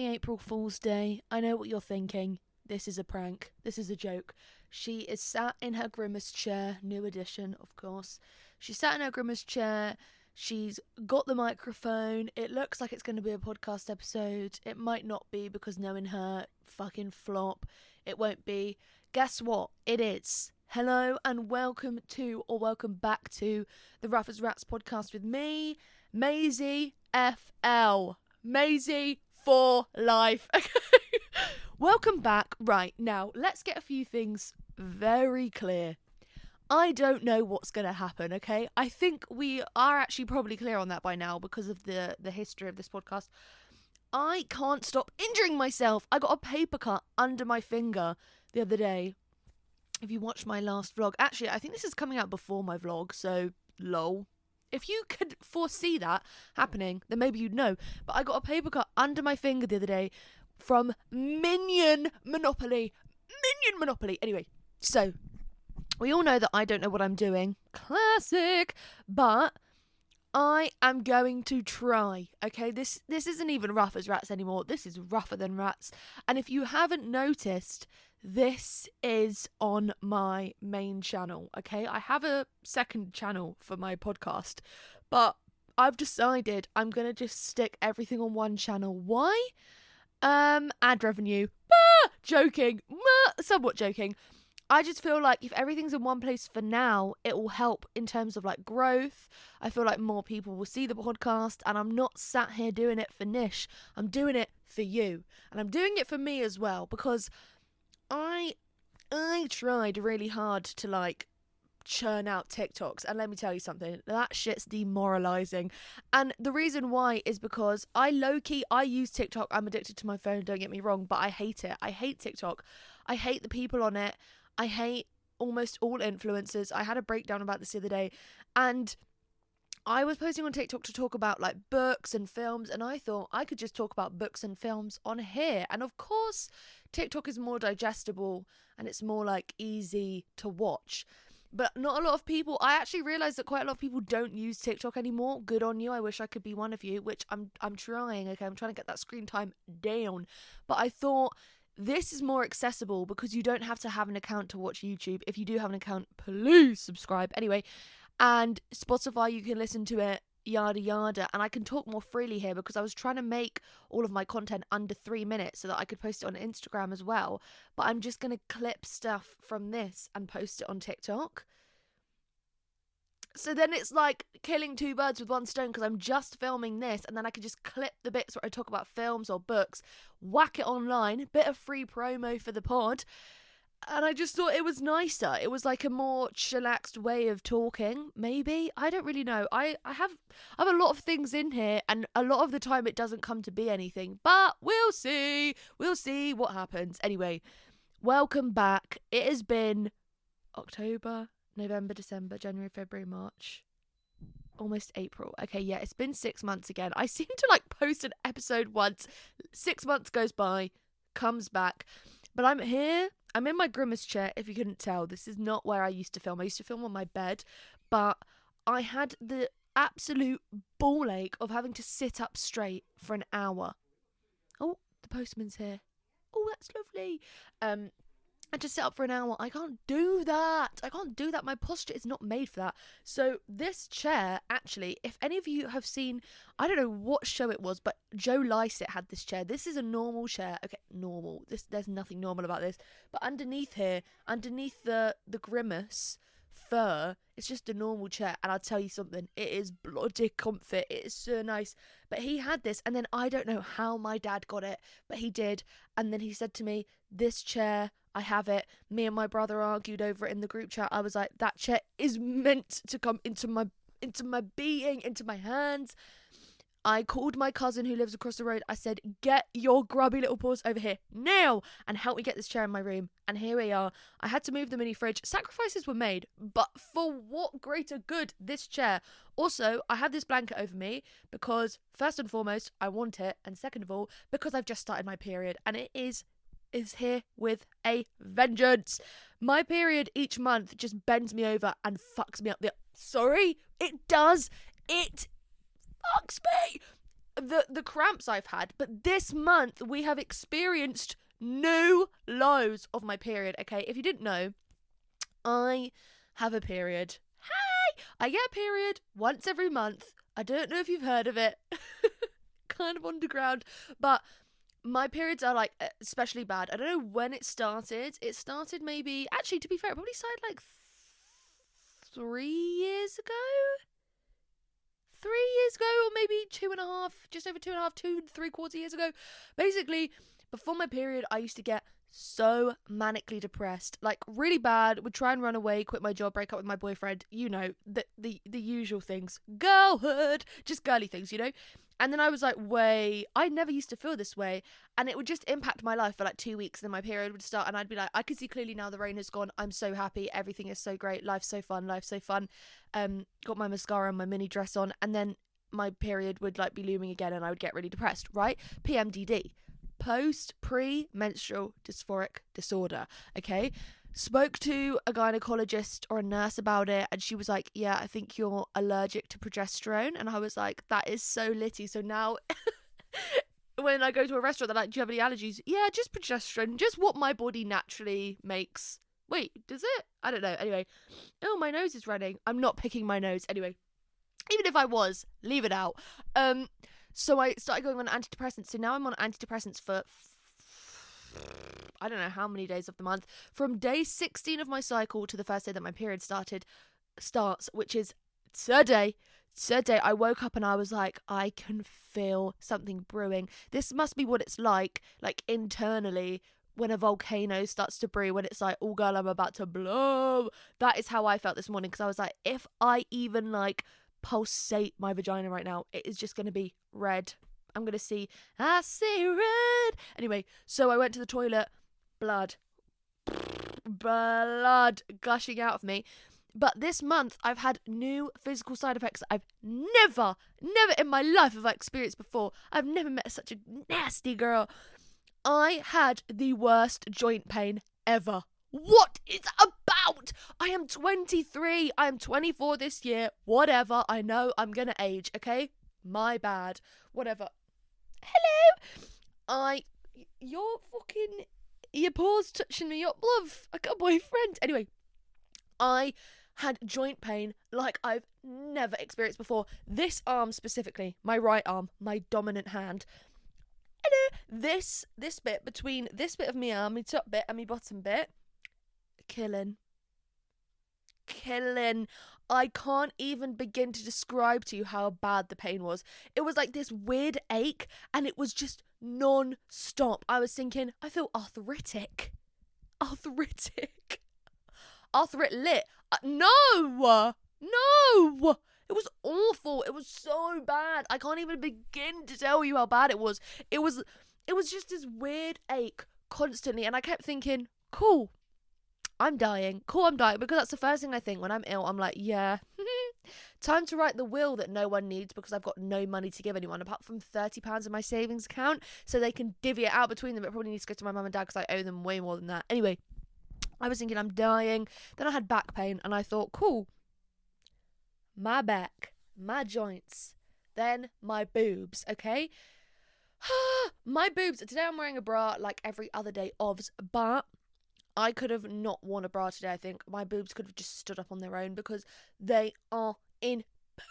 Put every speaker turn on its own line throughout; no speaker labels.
Happy April Fool's Day. I know what you're thinking. This is a prank. This is a joke. She is sat in her Grimace chair. New edition, of course. She's sat in her Grimace chair. She's got the microphone. It looks like it's going to be a podcast episode. It might not be because knowing her, fucking flop. It won't be. Guess what? It is. Hello and welcome to, or welcome back to, the Rough as Rats podcast with me, Maisie FL. Maisie for life. Welcome back. Right, now, let's get a few things very clear. I don't know what's going to happen, okay? I think we are actually probably clear on that by now because of the history of this podcast. I can't stop injuring myself. I got a paper cut under my finger the other day. If you watched my last vlog, actually, I think this is coming out before my vlog, so lol. If you could foresee that happening, then maybe you'd know. But I got a paper cut under my finger the other day from Minion Monopoly. Minion Monopoly. Anyway, so we all know that I don't know what I'm doing. Classic. But I am going to try, okay? This isn't even rough as rats anymore. This is rougher than rats. And if you haven't noticed, this is on my main channel, okay? I have a second channel for my podcast, but I've decided I'm going to just stick everything on one channel. Why? Ad revenue. Joking. Somewhat joking. I just feel like if everything's in one place for now, it will help in terms of like growth. I feel like more people will see the podcast, and I'm not sat here doing it for niche. I'm doing it for you, and I'm doing it for me as well, because I tried really hard to like churn out TikToks, and let me tell you something, that shit's demoralizing. And the reason why is because I use TikTok. I'm addicted to my phone, don't get me wrong, but I hate it. I hate TikTok. I hate the people on it. I hate almost all influencers. I had a breakdown about this the other day, and I was posting on TikTok to talk about like books and films, and I thought I could just talk about books and films on here. And of course, TikTok is more digestible and it's more like easy to watch. But not a lot of people, I actually realised that quite a lot of people don't use TikTok anymore. Good on you. I wish I could be one of you, which I'm trying, okay? I'm trying to get that screen time down. But I thought this is more accessible because you don't have to have an account to watch YouTube. If you do have an account, please subscribe. Anyway, and Spotify, you can listen to it, yada yada. And I can talk more freely here because I was trying to make all of my content under 3 minutes so that I could post it on Instagram as well. But I'm just going to clip stuff from this and post it on TikTok. So then it's like killing two birds with one stone, because I'm just filming this, and then I could just clip the bits where I talk about films or books, whack it online, bit of free promo for the pod. And I just thought it was nicer. It was like a more chillaxed way of talking, maybe. I don't really know. I have a lot of things in here, and a lot of the time it doesn't come to be anything. But we'll see. We'll see what happens. Anyway, welcome back. It has been October, November, December, January, February, March. Almost April. Okay, yeah, it's been 6 months again. I seem to like post an episode once. 6 months goes by, comes back. But I'm here. I'm in my Grimace chair, if you couldn't tell. This is not where I used to film. I used to film on my bed, but I had the absolute ball ache of having to sit up straight for an hour. Oh, the postman's here. Oh, that's lovely. I just sit up for an hour. I can't do that. My posture is not made for that. So this chair, actually, if any of you have seen, I don't know what show it was, but Joe Lycett had this chair. This is a normal chair. Okay, normal. There's nothing normal about this. But underneath here, underneath the Grimace fur, it's just a normal chair. And I'll tell you something, it is bloody comfy. It is so nice. But he had this, and then I don't know how my dad got it, but he did. And then he said to me, this chair, I have it. Me and my brother argued over it in the group chat. I was like, that chair is meant to come into my being, into my hands. I called my cousin who lives across the road. I said, get your grubby little paws over here now and help me get this chair in my room. And here we are. I had to move the mini fridge. Sacrifices were made, but for what greater good, this chair. Also, I have this blanket over me because first and foremost, I want it. And second of all, because I've just started my period, and it is here with a vengeance. My period each month just bends me over and fucks me up. Sorry, it does. It fucks me. the cramps I've had, but this month we have experienced new lows of my period. Okay, if you didn't know, I have a period. Hey, I get a period once every month. I don't know if you've heard of it. Kind of underground, but my periods are like especially bad. I don't know when it started. It started maybe, actually, to be fair, it probably started like 3 years ago. 3 years ago, or maybe 2.5, just over 2.5, 2.75 years ago. Basically, before my period, I used to get so manically depressed, like really bad. Would try and run away, quit my job, break up with my boyfriend. You know, the usual things, girlhood, just girly things, you know. And then I was like, wait, I never used to feel this way. And it would just impact my life for like 2 weeks. And then my period would start and I'd be like, I can see clearly now the rain has gone. I'm so happy. Everything is so great. Life's so fun. Life's so fun. Got my mascara and my mini dress on. And then my period would like be looming again and I would get really depressed, right? PMDD. Pre-menstrual dysphoric disorder. Okay. Spoke to a gynecologist or a nurse about it and she was like, yeah, I think you're allergic to progesterone. And I was like, that is so litty. So now when I go to a restaurant, they're like, do you have any allergies? Yeah, just progesterone, just what my body naturally makes. Wait, does it? I don't know. Anyway, oh, my nose is running. I'm not picking my nose. Anyway, even if I was, leave it out. So I started going on antidepressants. So now I'm on antidepressants for I don't know how many days of the month, from day 16 of my cycle to the first day that my period starts, which is today. I woke up and I was like, I can feel something brewing. This must be what it's like internally when a volcano starts to brew, when it's like, oh girl, I'm about to blow. That is how I felt this morning, because I was like, if I even like pulsate my vagina right now, it is just going to be red. I'm going to see, I see red. Anyway, so I went to the toilet, blood gushing out of me. But this month, I've had new physical side effects I've never in my life have I experienced before. I've never met such a nasty girl. I had the worst joint pain ever. What is about? I am 23. I am 24 this year. Whatever. I know I'm going to age, okay? My bad. Whatever. Hello. Your paws touching me up, love. I got a boyfriend. Anyway, I had joint pain like I've never experienced before. This arm specifically, my right arm, my dominant hand. This bit between this bit of my arm, my top bit and my bottom bit, killing. I can't even begin to describe to you how bad the pain was. It was like this weird ache and it was just non-stop. I was thinking, I feel arthritic. Arthritic. No! It was awful. It was so bad. I can't even begin to tell you how bad it was. It was just this weird ache constantly. And I kept thinking, cool, I'm dying. Because that's the first thing I think when I'm ill. I'm like, yeah, time to write the will that no one needs because I've got no money to give anyone apart from £30 in my savings account so they can divvy it out between them. It probably needs to go to my mum and dad because I owe them way more than that. Anyway, I was thinking I'm dying. Then I had back pain and I thought, cool, my back, my joints, then my boobs, okay? My boobs. Today I'm wearing a bra like every other day but I could have not worn a bra today, I think. My boobs could have just stood up on their own because they are in pain.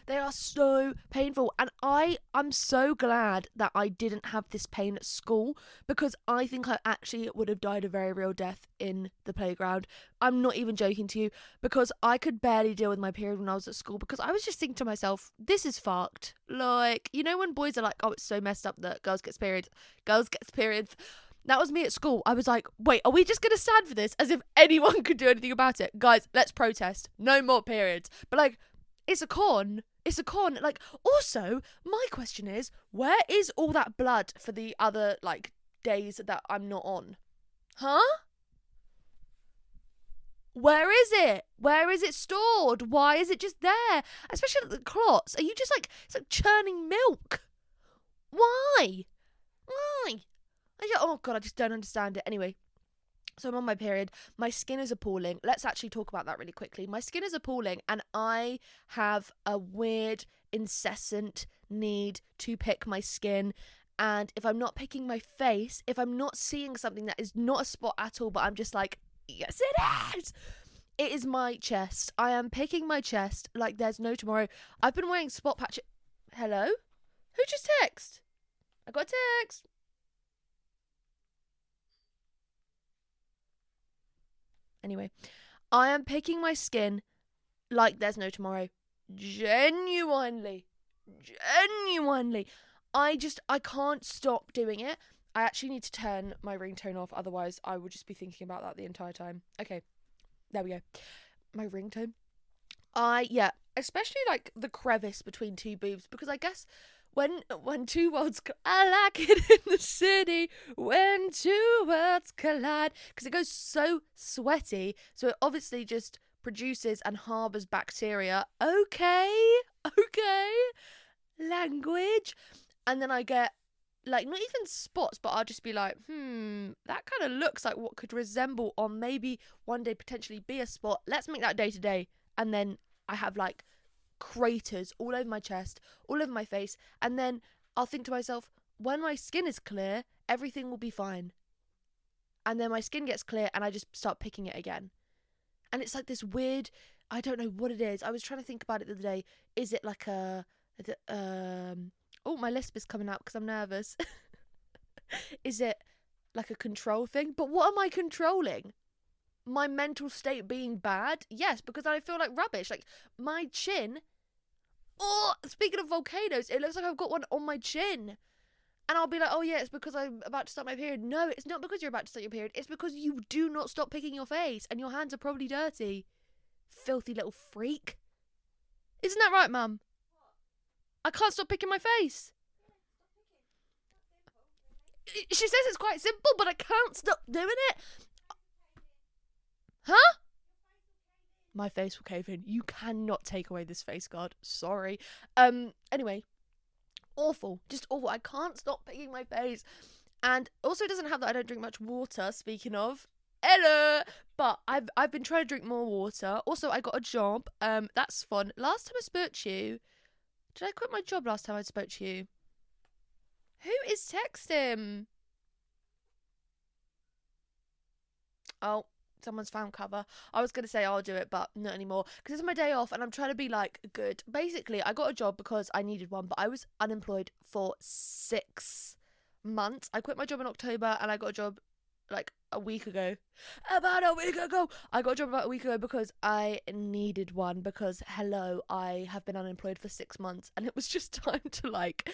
They are so painful. And I'm so glad that I didn't have this pain at school because I think I actually would have died a very real death in the playground. I'm not even joking to you because I could barely deal with my period when I was at school because I was just thinking to myself, this is fucked. Like, you know when boys are like, oh, it's so messed up that girls get periods. That was me at school. I was like, wait, are we just going to stand for this as if anyone could do anything about it? Guys, let's protest. No more periods. But like, it's a con. Like, also, my question is, where is all that blood for the other, like, days that I'm not on? Huh? Where is it? Where is it stored? Why is it just there? Especially the clots. Are you just like, it's like churning milk? Why? Oh God, I just don't understand it. Anyway, So I'm on my period. My skin is appalling. Let's actually talk about that really quickly. My skin is appalling, and I have a weird, incessant need to pick my skin. And if I'm not picking my face, if I'm not seeing something that is not a spot at all, but I'm just like, yes, it is. It is my chest. I am picking my chest like there's no tomorrow. I've been wearing spot patches. Hello? Who just texted? I got a text. Anyway, I am picking my skin like there's no tomorrow. Genuinely. Genuinely. I can't stop doing it. I actually need to turn my ringtone off, otherwise I would just be thinking about that the entire time. Okay, there we go. My ringtone. Yeah, especially like the crevice between two boobs, because I guess when two worlds I like it in the city when two worlds collide, because it goes so sweaty, so it obviously just produces and harbors bacteria. Okay, language. And then I get like not even spots, but I'll just be like, that kind of looks like what could resemble or maybe one day potentially be a spot. Let's make that day to day. And then I have like craters all over my chest, all over my face, and then I'll think to myself, when my skin is clear, everything will be fine. And then my skin gets clear and I just start picking it again. And it's like this weird, I don't know what it is. I was trying to think about it the other day. Is it like oh, my lisp is coming out because I'm nervous. Is it like a control thing? But what am I controlling? My mental state being bad? Yes, because I feel like rubbish. Like my chin. Oh, speaking of volcanoes, it looks like I've got one on my chin. And I'll be like, oh yeah, it's because I'm about to start my period. No, it's not because you're about to start your period. It's because you do not stop picking your face and your hands are probably dirty. Filthy little freak. Isn't that right, Mum? I can't stop picking my face. She says it's quite simple, but I can't stop doing it. Huh? My face will cave in. You cannot take away this face guard. Sorry. Anyway. Awful. Just awful. I can't stop picking my face. And also it doesn't help that I don't drink much water, speaking of. Hello! But I've been trying to drink more water. Also, I got a job. That's fun. Last time I spoke to you... Did I quit my job last time I spoke to you? Who is texting? Oh, someone's found cover. I was going to say I'll do it, but not anymore. Because it's my day off and I'm trying to be like good. Basically, I got a job because I needed one, but I was unemployed for 6 months. I quit my job in October and I got a job like a week ago. About a week ago! I got a job about a week ago because I needed one, because hello, I have been unemployed for 6 months and it was just time to like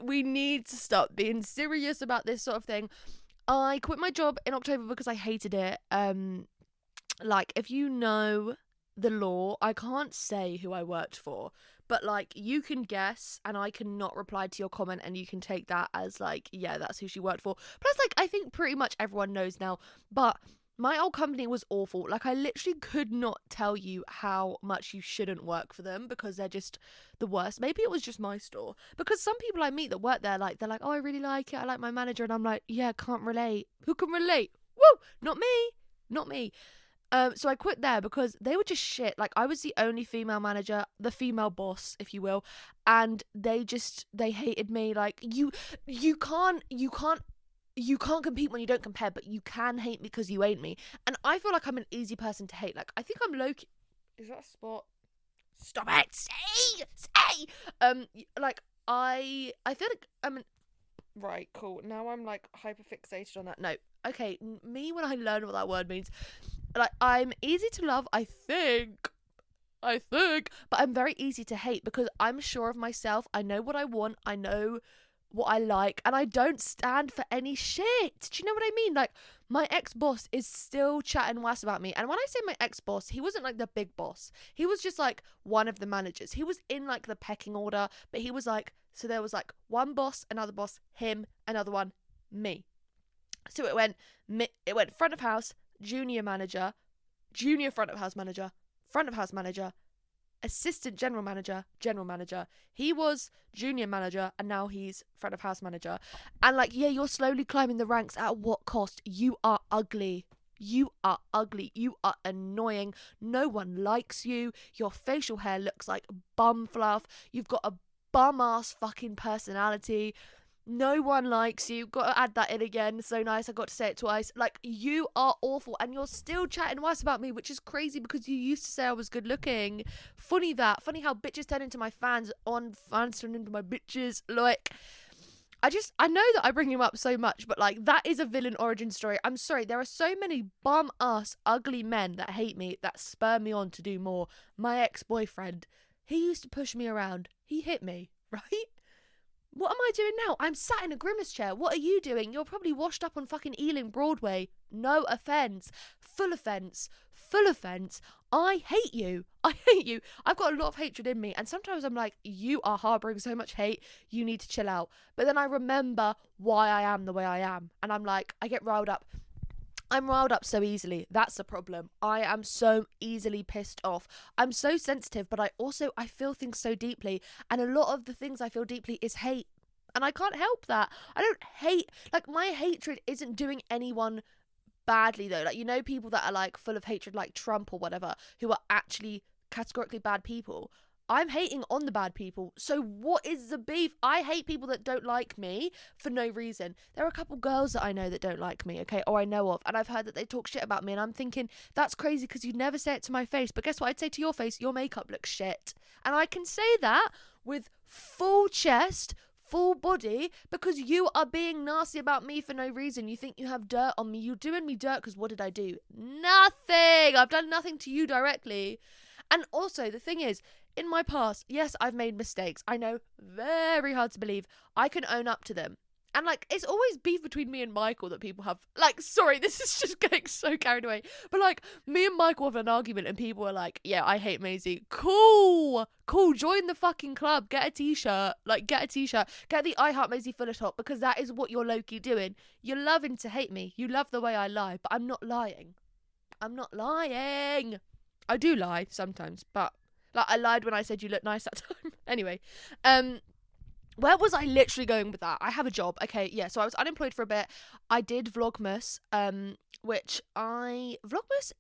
we need to stop being serious about this sort of thing. I quit my job in October because I hated it. Like, if you know the law, I can't say who I worked for, but like you can guess and I cannot reply to your comment and you can take that as like, yeah, that's who she worked for. Plus, like, I think pretty much everyone knows now, but my old company was awful. Like, I literally could not tell you how much you shouldn't work for them because they're just the worst. Maybe it was just my store, because some people I meet that work there, like, they're like, oh, I really like it, I like my manager, and I'm like, yeah, can't relate. Who can relate? Woo! Not me. So I quit there because they were just shit. Like, I was the only female manager, the female boss, if you will, and they hated me. Like, you can't compete when you don't compare, but you can hate me because you ain't me. And I feel like I'm an easy person to hate. Like, I think I'm low-key... Is that a spot? Stop it! Say! Like, I feel like I'm an... Right, cool. Now I'm, like, hyper-fixated on that. No. Okay, me when I learn what that word means... Like, I'm easy to love, I think, but I'm very easy to hate because I'm sure of myself. I know what I want. I know what I like, and I don't stand for any shit. Do you know what I mean? Like, my ex-boss is still chatting worse about me. And when I say my ex-boss, he wasn't like the big boss. He was just like one of the managers. He was in like the pecking order, but he was like, so there was like one boss, another boss, him, another one, me. So it went front of house, junior manager, junior front of house manager, assistant general manager. He was junior manager, and now he's front of house manager. And like, yeah, you're slowly climbing the ranks. At what cost? You are ugly. You are ugly. You are annoying. No one likes you. Your facial hair looks like bum fluff. You've got a bum ass fucking personality. No one likes you. Got to add that in again. So nice. I got to say it twice. Like, you are awful, and you're still chatting worse about me, which is crazy because you used to say I was good looking. Funny how bitches turn into my fans, on fans turn into my bitches. Like, I know that I bring him up so much, but like, that is a villain origin story. I'm sorry. There are so many bum ass ugly men that hate me, that spur me on to do more. My ex-boyfriend, he used to push me around. He hit me, right? What am I doing now? I'm sat in a Grimace chair. What are you doing? You're probably washed up on fucking Ealing Broadway. No offence. Full offence. Full offence. I hate you. I hate you. I've got a lot of hatred in me. And sometimes I'm like, you are harbouring so much hate. You need to chill out. But then I remember why I am the way I am. And I'm like, I get riled up. I'm riled up so easily. That's the problem. I am so easily pissed off. I'm so sensitive, but I feel things so deeply. And a lot of the things I feel deeply is hate. And I can't help that. I don't hate, like, my hatred isn't doing anyone badly though. Like, you know, people that are like full of hatred, like Trump or whatever, who are actually categorically bad people. I'm hating on the bad people. So what is the beef? I hate people that don't like me for no reason. There are a couple girls that I know that don't like me, okay, or I know of, and I've heard that they talk shit about me, and I'm thinking, that's crazy because you'd never say it to my face. But guess what? I'd say to your face, your makeup looks shit. And I can say that with full chest, full body, because you are being nasty about me for no reason. You think you have dirt on me. You're doing me dirt because what did I do? Nothing. I've done nothing to you directly. And also, the thing is, in my past, yes, I've made mistakes. I know, very hard to believe. I can own up to them. And, like, it's always beef between me and Michael that people have. Like, sorry, this is just getting so carried away. But, like, me and Michael have an argument and people are like, yeah, I hate Maisie. Cool. Cool. Join the fucking club. Get a t-shirt. Like, get a t-shirt. Get the I Heart Maisie Fuller top, because that is what you're low-key doing. You're loving to hate me. You love the way I lie, but I'm not lying. I'm not lying. I do lie sometimes, but like, I lied when I said you look nice that time. Anyway, where was I literally going with that? I have a job. Okay, yeah, so I was unemployed for a bit. I did Vlogmas, Vlogmas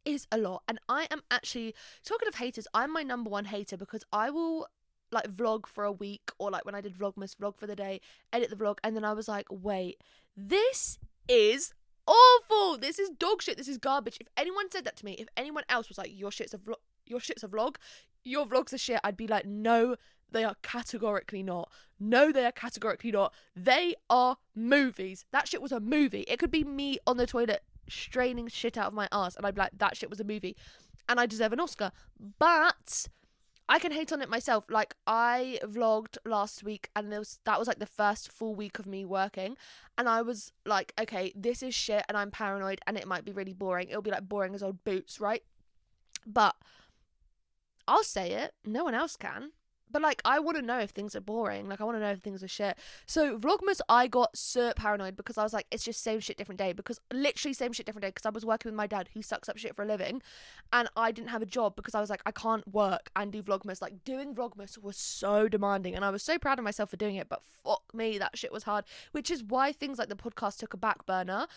is a lot. And I am actually, talking of haters, I'm my number one hater, because I will like vlog for a week, or like when I did Vlogmas, vlog for the day, edit the vlog, and then I was like, wait, this is awful. This is dog shit. This is garbage. If anyone said that to me, if anyone else was like, your shit's a vlog, your vlogs are shit, I'd be like, no, they are categorically not. No, they are categorically not. They are movies. That shit was a movie. It could be me on the toilet straining shit out of my ass, and I'd be like, that shit was a movie, and I deserve an Oscar. But I can hate on it myself. Like, I vlogged last week, and that was like the first full week of me working, and I was like, okay, this is shit, and I'm paranoid, and it might be really boring. It'll be like boring as old boots, right? But I'll say it. No one else can. But, like, I want to know if things are boring. Like, I want to know if things are shit. So, Vlogmas, I got so paranoid because I was like, it's just same shit, different day. Because, literally, same shit, different day. Because I was working with my dad, who sucks up shit for a living. And I didn't have a job because I was like, I can't work and do Vlogmas. Like, doing Vlogmas was so demanding. And I was so proud of myself for doing it. But fuck me, that shit was hard. Which is why things like the podcast took a back burner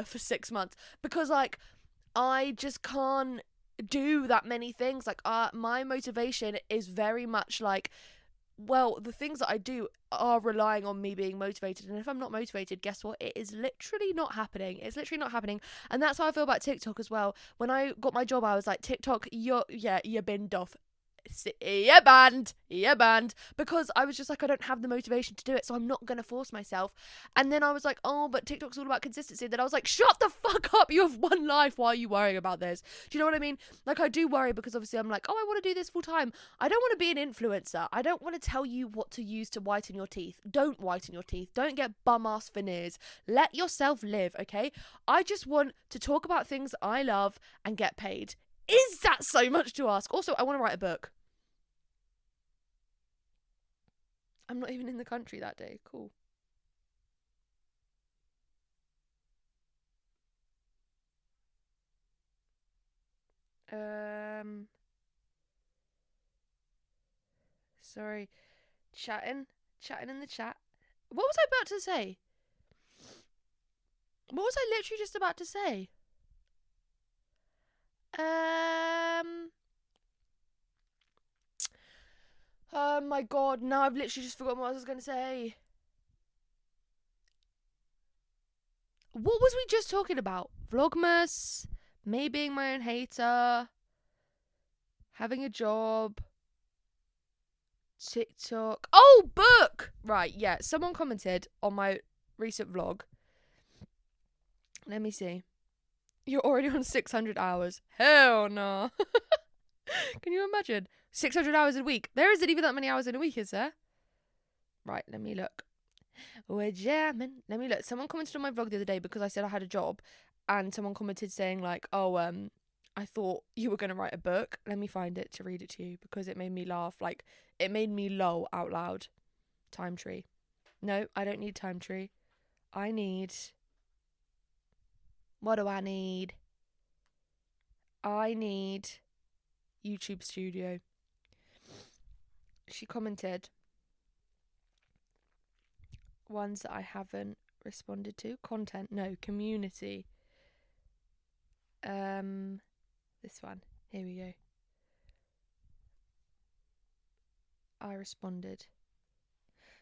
for 6 months. Because, like, I just can't do that many things. Like, my motivation is very much like, well, the things that I do are relying on me being motivated, and if I'm not motivated, guess what? It is literally not happening. It's literally not happening. And that's how I feel about TikTok as well. When I got my job, I was like, TikTok, you're binned off. You're banned, because I was just like, I don't have the motivation to do it, so I'm not gonna force myself. And then I was like, oh, but TikTok's all about consistency. Then I was like, shut the fuck up, you have one life, why are you worrying about this? Do you know what I mean? Like, I do worry because obviously I'm like, oh, I want to do this full time. I don't want to be an influencer. I don't want to tell you what to use to whiten your teeth. Don't whiten your teeth. Don't get bum ass veneers. Let yourself live, okay? I just want to talk about things I love and get paid. Is that so much to ask? Also, I want to write a book. I'm not even in the country that day. Cool. Um, Sorry. Chatting in the chat. What was I about to say? What was I literally just about to say? Oh my god, now I've literally just forgotten what I was going to say. What was we just talking about? Vlogmas, me being my own hater, having a job, TikTok. Oh, book! Right, yeah, someone commented on my recent vlog. Let me see. You're already on 600 hours. Hell no. Can you imagine? 600 hours a week. There isn't even that many hours in a week, is there? Right, let me look. We're jamming. Let me look. Someone commented on my vlog the other day because I said I had a job, and someone commented saying like, "Oh, I thought you were gonna write a book." Let me find it to read it to you because it made me laugh. Like, it made me lol out loud. Time tree. No, I don't need time tree. I need. What do I need? I need YouTube Studio. She commented ones that I haven't responded to. Content, no. Community. This one. Here we go. I responded.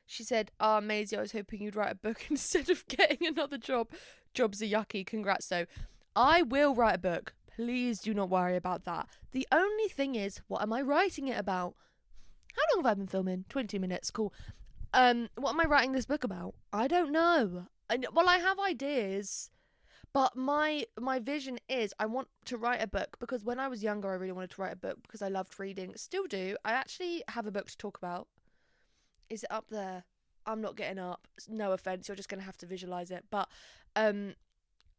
She said, Maisie, I was hoping you'd write a book instead of getting another job. Jobs are yucky. Congrats, though. I will write a book. Please do not worry about that. The only thing is, what am I writing it about? How long have I been filming? 22 minutes. Cool. What am I writing this book about? I don't know. Well, I have ideas, but my vision is I want to write a book because when I was younger, I really wanted to write a book because I loved reading. Still do. I actually have a book to talk about. Is it up there? I'm not getting up. No offense. You're just going to have to visualize it. But,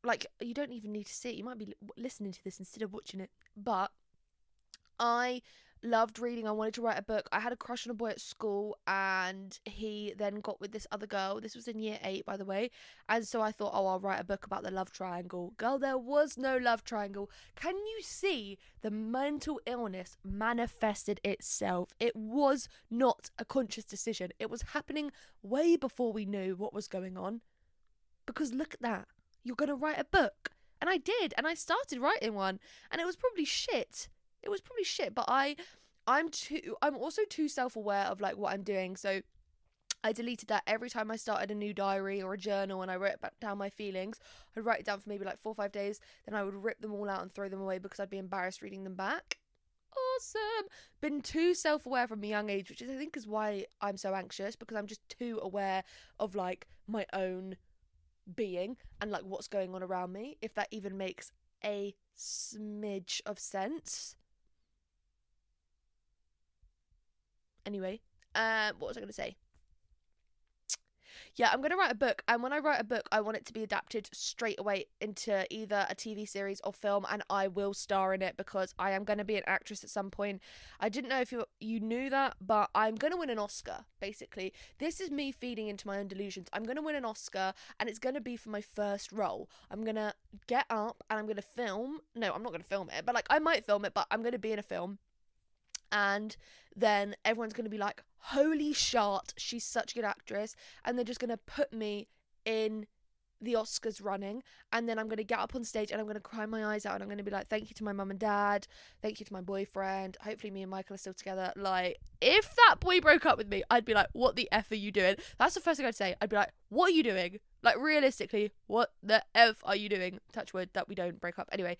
like, you don't even need to see it. You might be listening to this instead of watching it. But I loved reading. I wanted to write a book. I had a crush on a boy at school, and he then got with this other girl. This was in year 8, by the way. And so I thought, oh, I'll write a book about the love triangle. Girl, there was no love triangle. Can you see the mental illness manifested itself? It was not a conscious decision. It was happening way before we knew what was going on. Because look at that. You're going to write a book. And I did. And I started writing one. And it was probably shit. But I'm also too self-aware of like what I'm doing, so I deleted that every time I started a new diary or a journal and I wrote back down my feelings. I'd write it down for maybe like 4 or 5 days, then I would rip them all out and throw them away because I'd be embarrassed reading them back. Awesome. Been too self-aware from a young age, which I think is why I'm so anxious, because I'm just too aware of like my own being and like what's going on around me, if that even makes a smidge of sense. Anyway, what was I going to say? Yeah, I'm going to write a book, and when I write a book, I want it to be adapted straight away into either a TV series or film, and I will star in it because I am going to be an actress at some point. I didn't know if you knew that, but I'm going to win an Oscar, basically. This is me feeding into my own delusions. I'm going to win an Oscar, and it's going to be for my first role. I'm going to get up, and I'm going to film. No, I'm not going to film it, but like I might film it, but I'm going to be in a film. And then everyone's going to be like, holy shit, she's such a good actress. And they're just going to put me in the Oscars running. And then I'm going to get up on stage and I'm going to cry my eyes out. And I'm going to be like, thank you to my mum and dad. Thank you to my boyfriend. Hopefully me and Michael are still together. Like, if that boy broke up with me, I'd be like, what the F are you doing? That's the first thing I'd say. I'd be like, what are you doing? Like, realistically, what the F are you doing? Touch wood that we don't break up. Anyway,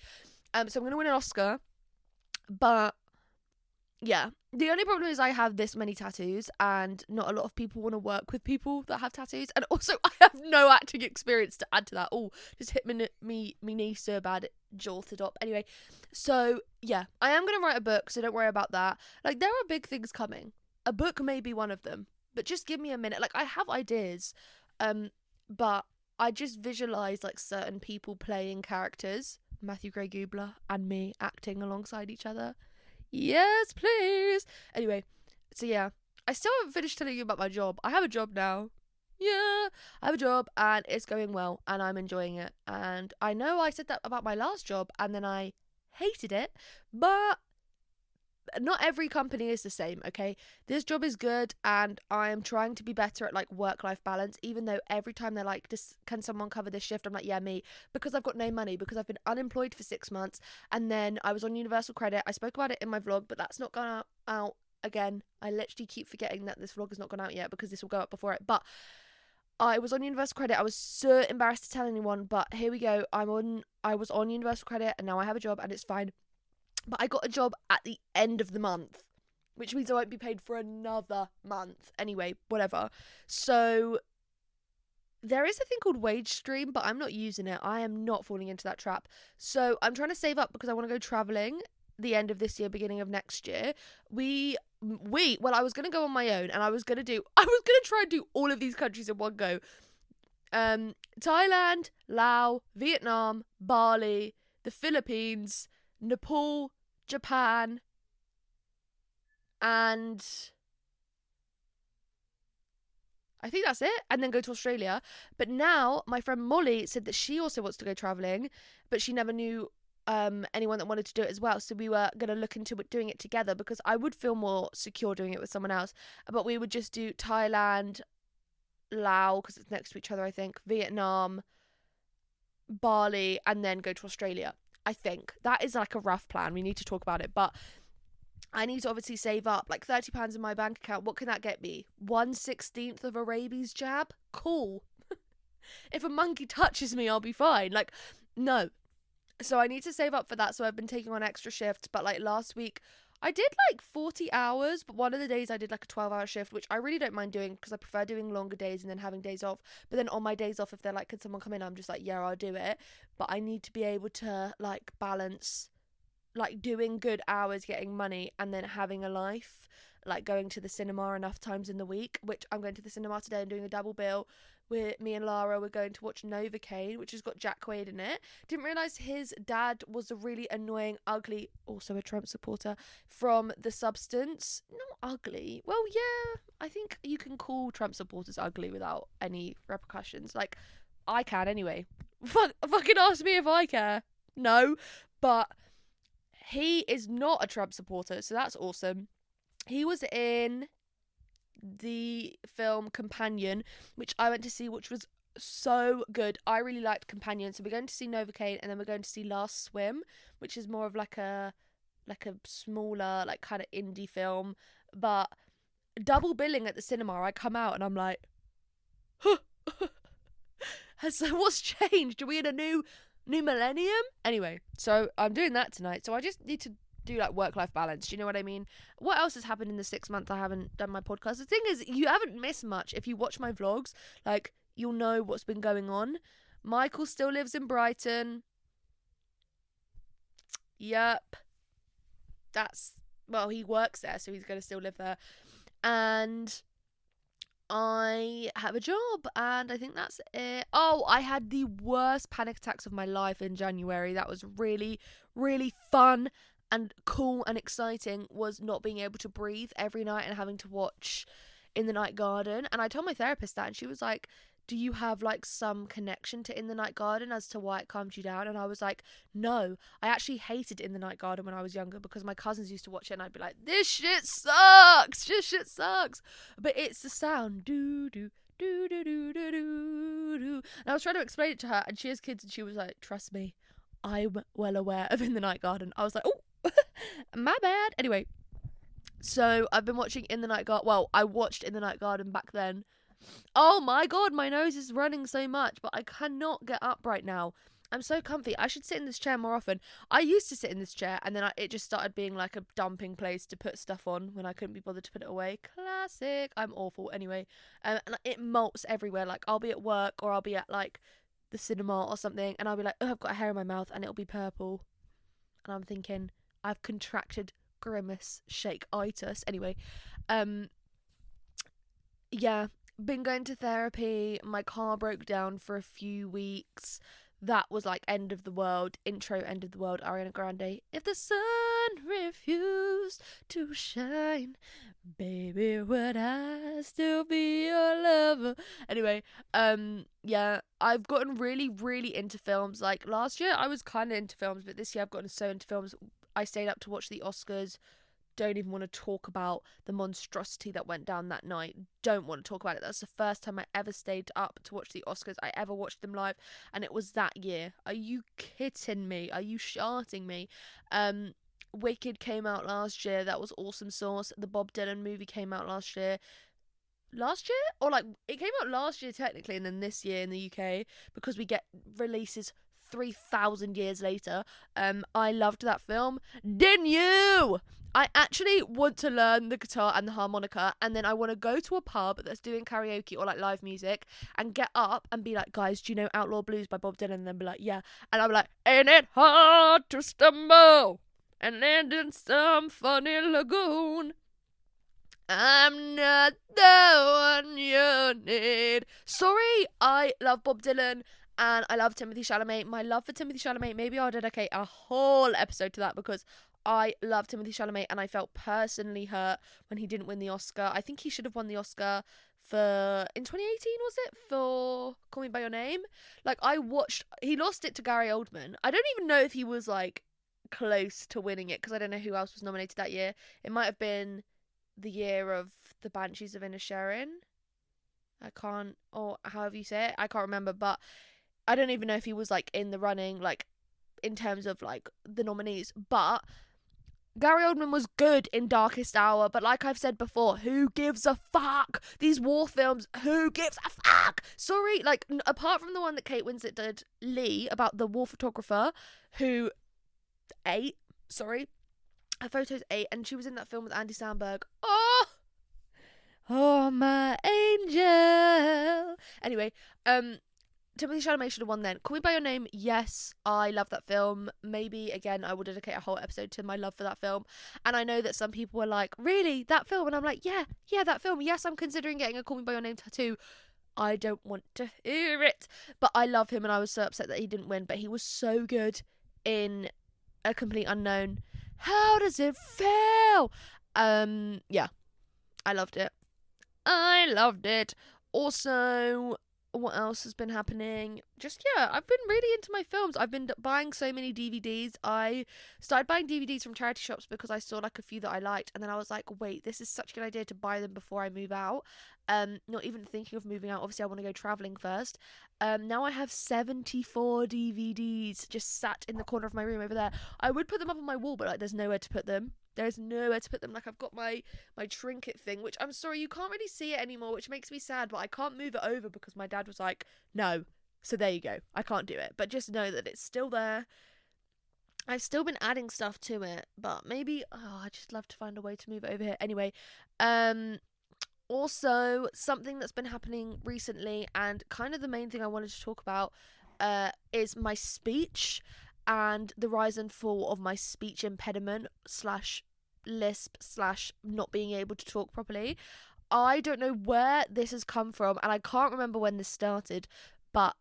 so I'm going to win an Oscar. But yeah, the only problem is I have this many tattoos and not a lot of people want to work with people that have tattoos, and also I have no acting experience to add to that. Oh, just hit me knee so bad it jolted up. Anyway, so yeah, I am going to write a book, so don't worry about that. Like, there are big things coming. A book may be one of them, but just give me a minute. Like, I have ideas, but I just visualize like certain people playing characters, Matthew Gray Gubler and me acting alongside each other. Yes, please. Anyway, so yeah, I still haven't finished telling you about my job. I have a job now. Yeah, I have a job and it's going well and I'm enjoying it. And I know I said that about my last job and then I hated it, but not every company is the same, okay? This job is good, and I am trying to be better at like work-life balance, even though every time they're like, can someone cover this shift? I'm like, yeah, me, because I've got no money, because I've been unemployed for 6 months, and then I was on universal credit. I spoke about it in my vlog, but that's not gone out again. I literally keep forgetting that this vlog has not gone out yet because this will go up before it, but I was on universal credit. I was so embarrassed to tell anyone, but here we go. I was on universal credit, and now I have a job, and it's fine. But I got a job at the end of the month, which means I won't be paid for another month. Anyway, whatever. So there is a thing called wage stream, but I'm not using it. I am not falling into that trap. So I'm trying to save up because I want to go traveling the end of this year, beginning of next year. I was going to go on my own, and I was going to try and do all of these countries in one go. Thailand, Laos, Vietnam, Bali, the Philippines, Nepal, Japan, and I think that's it, and then go to Australia. But now my friend Molly said that she also wants to go travelling, but she never knew anyone that wanted to do it as well. So we were going to look into doing it together, because I would feel more secure doing it with someone else. But we would just do Thailand, Laos, because it's next to each other, I think, Vietnam, Bali, and then go to Australia. I think that is like a rough plan. We need to talk about it, but I need to obviously save up like £30 in my bank account. What can that get me? 1/16 of a rabies jab? Cool. If a monkey touches me, I'll be fine. Like, no. So I need to save up for that. So I've been taking on extra shifts, but like last week I did like 40 hours, but one of the days I did like a 12-hour shift, which I really don't mind doing because I prefer doing longer days and then having days off. But then on my days off, if they're like, can someone come in? I'm just like, yeah, I'll do it. But I need to be able to like balance like doing good hours, getting money, and then having a life, like going to the cinema enough times in the week, which I'm going to the cinema today and doing a double bill. Me and Lara, we're going to watch Novocaine, which has got Jack Quaid in it. Didn't realise his dad was a really annoying, ugly, also a Trump supporter, from The Substance. Not ugly. Well, yeah, I think you can call Trump supporters ugly without any repercussions. Like, I can anyway. Fucking ask me if I care. No. But he is not a Trump supporter, so that's awesome. He was in the film Companion, which I went to see, which was so good. I really liked Companion. So we're going to see Novocaine, and then we're going to see Last Swim, which is more of like a smaller, like kind of indie film. But double billing at the cinema, I come out and I'm like, huh. So what's changed? Are we in a new millennium? Anyway, so I'm doing that tonight. So I just need to do like work-life balance. Do you know what I mean? What else has happened in the 6 months I haven't done my podcast? The thing is, you haven't missed much. If you watch my vlogs, like, you'll know what's been going on. Michael still lives in Brighton. Yep. Well, he works there, so he's going to still live there. And I have a job, and I think that's it. Oh, I had the worst panic attacks of my life in January. That was really, really fun and cool and exciting, was not being able to breathe every night and having to watch In the Night Garden. And I told my therapist that, and she was like, do you have like some connection to In the Night Garden as to why it calmed you down? And I was like, no, I actually hated In the Night Garden when I was younger because my cousins used to watch it, and I'd be like, this shit sucks, but it's the sound, do do do do do do do. And I was trying to explain it to her, and she has kids, and she was like, trust me, I'm well aware of In the Night Garden. I was like, oh, my bad. Anyway, so I've been watching In the Night Garden. Well, I watched In the Night Garden back then. Oh my god, my nose is running so much, but I cannot get up right now. I'm so comfy. I should sit in this chair more often. I used to sit in this chair, and then it just started being like a dumping place to put stuff on when I couldn't be bothered to put it away. Classic. I'm awful. Anyway, and it molts everywhere. Like, I'll be at work, or I'll be at like the cinema or something, and I'll be like, oh, I've got a hair in my mouth, and it'll be purple. And I'm thinking, I've contracted grimace shake-itis. Anyway, yeah, been going to therapy. My car broke down for a few weeks. That was like end of the world, intro end of the world, Ariana Grande. If the sun refused to shine, baby, would I still be your lover? Anyway, yeah, I've gotten really, really into films. Like, last year I was kind of into films, but this year I've gotten so into films. I stayed up to watch the Oscars don't even want to talk about the monstrosity that went down that night. Don't want to talk about it. That's the first time I ever stayed up to watch the Oscars. I ever watched them live, and it was that year. Are you kidding me? Are you sharting me? Wicked came out last year. That was awesome sauce. The Bob Dylan movie came out last year. Or like it came out last year technically, and then this year in the UK, because we get releases 3,000 years later. I loved that film. Didn't you? I actually want to learn the guitar and the harmonica, and then I want to go to a pub that's doing karaoke or like live music and get up and be like, guys, do you know Outlaw Blues by Bob Dylan? And then be like, yeah. And I'm like, ain't it hard to stumble and land in some funny lagoon? I'm not the one you need. Sorry, I love Bob Dylan and I love Timothée Chalamet. My love for Timothée Chalamet, maybe I'll dedicate a whole episode to that, because I love Timothée Chalamet and I felt personally hurt when he didn't win the Oscar. I think he should have won the Oscar in 2018, was it? For Call Me By Your Name? Like, he lost it to Gary Oldman. I don't even know if he was, like, close to winning it, because I don't know who else was nominated that year. It might have been the year of The Banshees of Inisherin. Or however you say it, I can't remember, but I don't even know if he was, like, in the running, like, in terms of, like, the nominees. But Gary Oldman was good in Darkest Hour, but like I've said before, who gives a fuck? These war films, who gives a fuck? Sorry, like, apart from the one that Kate Winslet did, Lee, about the war photographer who ate, her photos ate, and she was in that film with Andy Samberg. Oh, my angel. Anyway, Timothée Chalamet should have won then. Call Me By Your Name, yes, I love that film. Maybe, again, I will dedicate a whole episode to my love for that film. And I know that some people are like, really, that film? And I'm like, yeah, that film. Yes, I'm considering getting a Call Me By Your Name tattoo. I don't want to hear it. But I love him, and I was so upset that he didn't win. But he was so good in A Complete Unknown. How does it feel? Yeah, I loved it. Also, what else has been happening? I've been really into my films. I've been buying so many DVDs. I started buying DVDs from charity shops because I saw like a few that I liked, and then I was like, wait, this is such a good idea to buy them before I move out. Not even thinking of moving out. Obviously, I want to go traveling first. Now I have 74 DVDs just sat in the corner of my room over there. I would put them up on my wall, but like, there's nowhere to put them. Like, I've got my trinket thing, which I'm sorry, you can't really see it anymore, which makes me sad, but I can't move it over because my dad was like, no. So there you go. I can't do it. But just know that it's still there. I've still been adding stuff to it, but maybe, I'd just love to find a way to move it over here. Anyway, also, something that's been happening recently, and kind of the main thing I wanted to talk about, is my speech and the rise and fall of my speech impediment / lisp / not being able to talk properly. I don't know where this has come from, and I can't remember when this started, but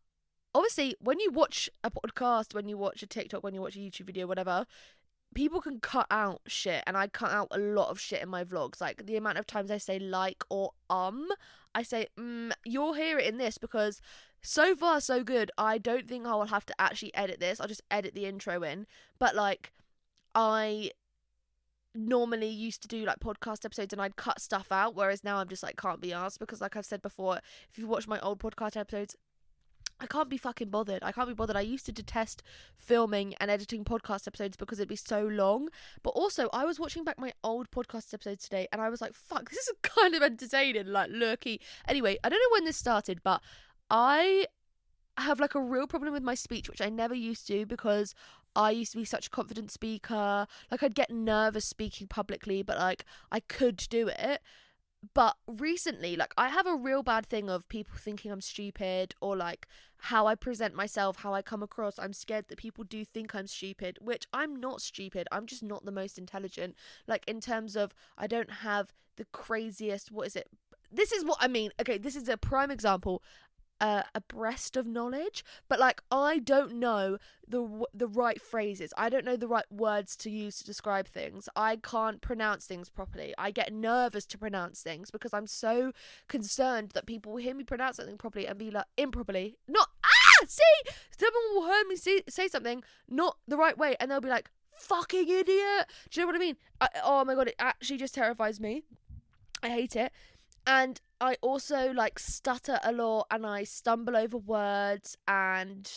obviously, when you watch a podcast, when you watch a TikTok, when you watch a YouTube video, whatever, people can cut out shit, and I cut out a lot of shit in my vlogs. Like, the amount of times I say like or I say you'll hear it in this, because so far so good. I don't think I will have to actually edit this. I'll just edit the intro in. But like, I normally used to do like podcast episodes and I'd cut stuff out, whereas now I'm just like, can't be asked, because like I've said before, if you watch my old podcast episodes, I can't be fucking bothered. I used to detest filming and editing podcast episodes because it'd be so long. But also, I was watching back my old podcast episodes today and I was like, fuck, this is kind of entertaining, like, lurky. Anyway, I don't know when this started, but I have like a real problem with my speech, which I never used to, because I used to be such a confident speaker. Like, I'd get nervous speaking publicly, but like, I could do it. But recently, like, I have a real bad thing of people thinking I'm stupid, or like how I present myself, how I come across. I'm scared that people do think I'm stupid, which I'm not stupid. I'm just not the most intelligent. Like, in terms of, I don't have the craziest, this is what I mean. Okay, this is a prime example. A breast of knowledge, but like, I don't know the right phrases. I don't know the right words to use to describe things. I can't pronounce things properly. I get nervous to pronounce things because I'm so concerned that people will hear me pronounce something properly and be like, improperly. Not, see, someone will hear me say something not the right way, and they'll be like, fucking idiot. Do you know what I mean? Oh my god, it actually just terrifies me. I hate it. And I also like stutter a lot and I stumble over words and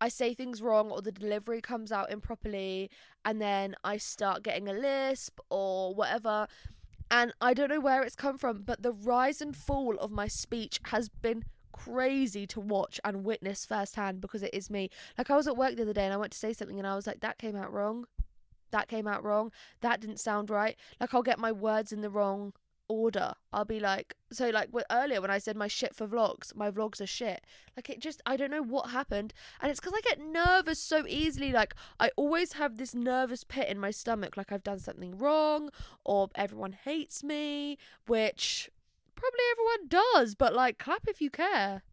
I say things wrong or the delivery comes out improperly and then I start getting a lisp or whatever. And I don't know where it's come from, but the rise and fall of my speech has been crazy to watch and witness firsthand because it is me. Like, I was at work the other day and I went to say something and I was like, that came out wrong. That came out wrong. That didn't sound right. Like, I'll get my words in the wrong order. I'll be like, so like earlier when I said my shit for vlogs, my vlogs are shit. Like, it just, I don't know what happened. And it's because I get nervous so easily. Like, I always have this nervous pit in my stomach, like I've done something wrong or everyone hates me, which probably everyone does, but like, clap if you care.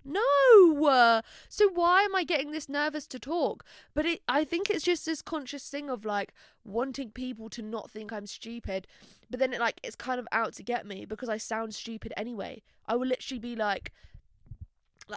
No. So why am I getting this nervous to talk? But I think it's just this conscious thing of like wanting people to not think I'm stupid. But then it's kind of out to get me because I sound stupid anyway. I will literally be like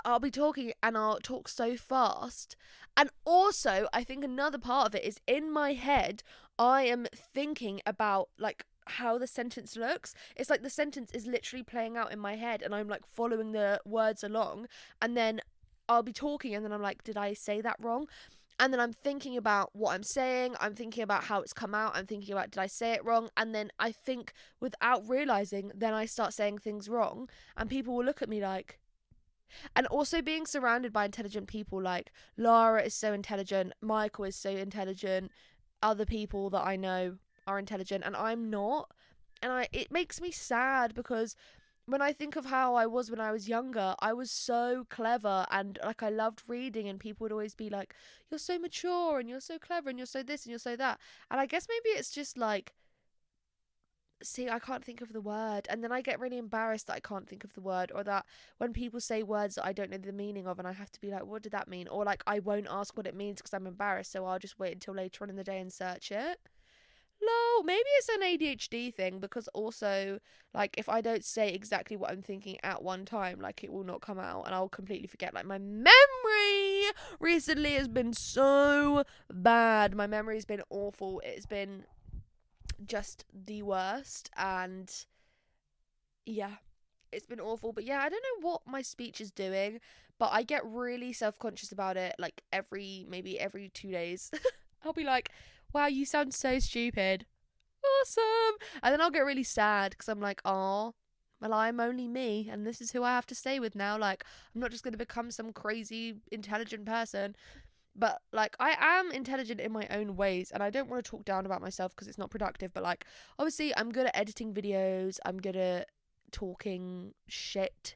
I'll be talking and I'll talk so fast. And also, I think another part of it is in my head, I am thinking about like how the sentence looks. It's like the sentence is literally playing out in my head and I'm like following the words along. And then I'll be talking and then I'm like, did I say that wrong? And then I'm thinking about what I'm saying. I'm thinking about how it's come out. I'm thinking about, did I say it wrong? And then I think without realizing, then I start saying things wrong. And people will look at me like, and also being surrounded by intelligent people, like Lara is so intelligent, Michael is so intelligent, other people that I know are intelligent and I'm not. And it makes me sad because when I think of how I was when I was younger, I was so clever and like I loved reading and people would always be like, you're so mature and you're so clever and you're so this and you're so that. And I guess maybe it's just like, see, I can't think of the word, and then I get really embarrassed that I can't think of the word, or that when people say words that I don't know the meaning of and I have to be like, what did that mean? Or like I won't ask what it means because I'm embarrassed, so I'll just wait until later on in the day and search it. Lol, maybe it's an ADHD thing because also like if I don't say exactly what I'm thinking at one time, like it will not come out and I'll completely forget. Like my memory recently has been so bad. My memory's been awful. It's been just the worst, and yeah, it's been awful. But yeah, I don't know what my speech is doing, but I get really self-conscious about it like maybe every 2 days. I'll be like, wow, you sound so stupid. Awesome. And then I'll get really sad because I'm like, oh, well, I'm only me and this is who I have to stay with now. Like, I'm not just going to become some crazy intelligent person. But like I am intelligent in my own ways and I don't want to talk down about myself because it's not productive, but like obviously I'm good at editing videos, I'm good at talking shit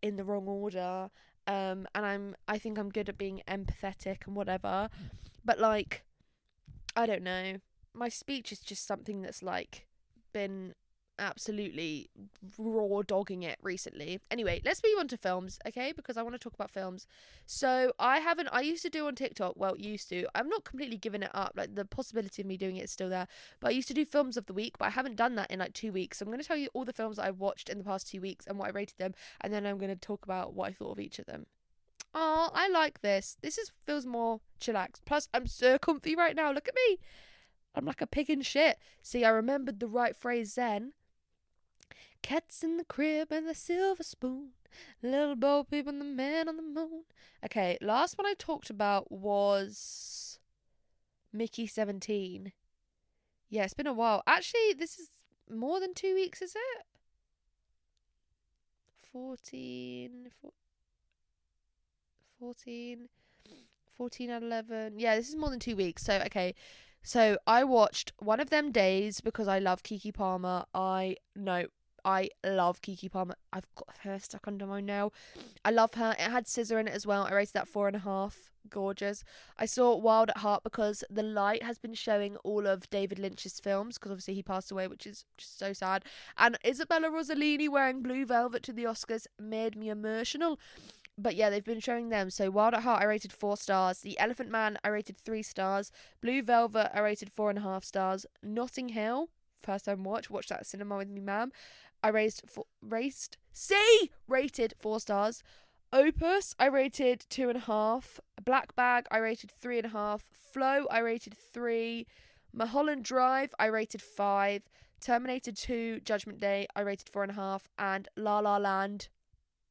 in the wrong order, and I think I'm good at being empathetic and whatever. But like I don't know, my speech is just something that's like been absolutely raw dogging it recently. Anyway, let's move on to films, okay? Because I want to talk about films. So I used to do on TikTok, I'm not completely given it up, like the possibility of me doing it is still there, but I used to do films of the week, but I haven't done that in like 2 weeks. So I'm going to tell you all the films that I've watched in the past 2 weeks and what I rated them, and then I'm going to talk about what I thought of each of them. Oh, I like this. Feels more chillax. Plus, I'm so comfy right now. Look at me. I'm like a pig in shit. See, I remembered the right phrase then. Cats in the crib and the silver spoon. Little Bo Peep and the man on the moon. Okay, last one I talked about was Mickey 17. Yeah, it's been a while. Actually, this is more than 2 weeks, is it? 14 and 11. Yeah, this is more than 2 weeks. So, okay. So, I watched One of Them Days because I love Keke Palmer. I love Keke Palmer. I've got her stuck under my nail. I love her. It had Scissor in it as well. I rated that 4.5. Gorgeous. I saw Wild at Heart because The Light has been showing all of David Lynch's films because obviously he passed away, which is just so sad. And Isabella Rossellini wearing blue velvet to the Oscars made me emotional. But yeah, they've been showing them. So Wild at Heart, I rated 4 stars. The Elephant Man, I rated 3 stars. Blue Velvet, I rated 4.5 stars. Notting Hill, first time watch that at cinema with me, ma'am. I rated 4 stars. Opus, I rated 2.5. Black Bag, I rated 3.5. Flow, I rated 3. Mulholland Drive, I rated 5. Terminator 2, Judgment Day, I rated 4.5. And La La Land,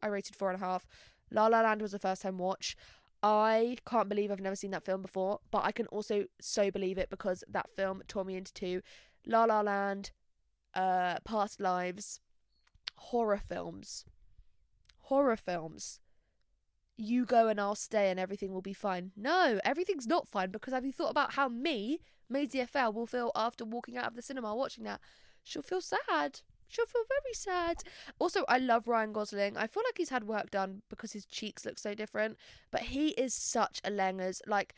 I rated 4.5. La La Land was a first time watch. I can't believe I've never seen that film before, but I can also so believe it because that film tore me into two. La La Land, Past Lives, horror films. Horror films. You go and I'll stay and everything will be fine. No, everything's not fine because have you thought about how me, Maisie FL, will feel after walking out of the cinema watching that? She'll feel sad. She'll feel very sad. Also, I love Ryan Gosling. I feel like he's had work done because his cheeks look so different. But he is such a Lengers. Like,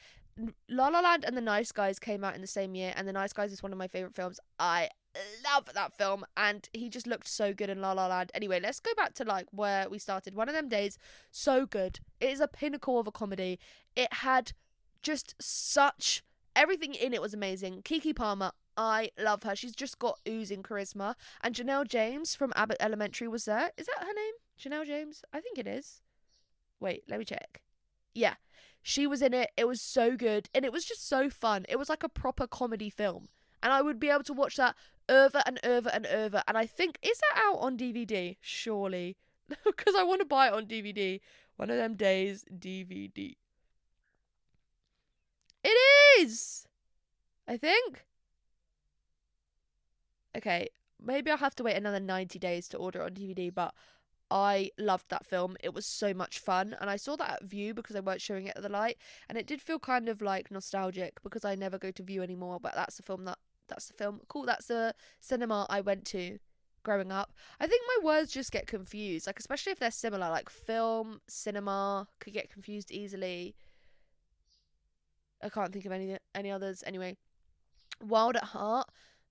La La Land and The Nice Guys came out in the same year. And The Nice Guys is one of my favourite films. I love that film. And he just looked so good in La La Land. Anyway, let's go back to, like, where we started. One of Them Days, so good. It is a pinnacle of a comedy. It had just such... Everything in it was amazing. Keke Palmer, I love her. She's just got oozing charisma. And Janelle James from Abbott Elementary was there. Is that her name? Janelle James? I think it is. Wait, let me check. Yeah. She was in it. It was so good. And it was just so fun. It was like a proper comedy film. And I would be able to watch that over and over and over. And I think, is that out on DVD? Surely. Because I want to buy it on DVD. One of Them Days DVD. It is! I think. Okay, maybe I'll have to wait another 90 days to order it on DVD, but I loved that film. It was so much fun, and I saw that at View because they weren't showing it at the Light, and it did feel kind of like nostalgic because I never go to View anymore, but that's the film. Cool, that's the cinema I went to growing up. I think my words just get confused, like especially if they're similar, like film, cinema could get confused easily. I can't think of any others. Anyway, Wild at Heart,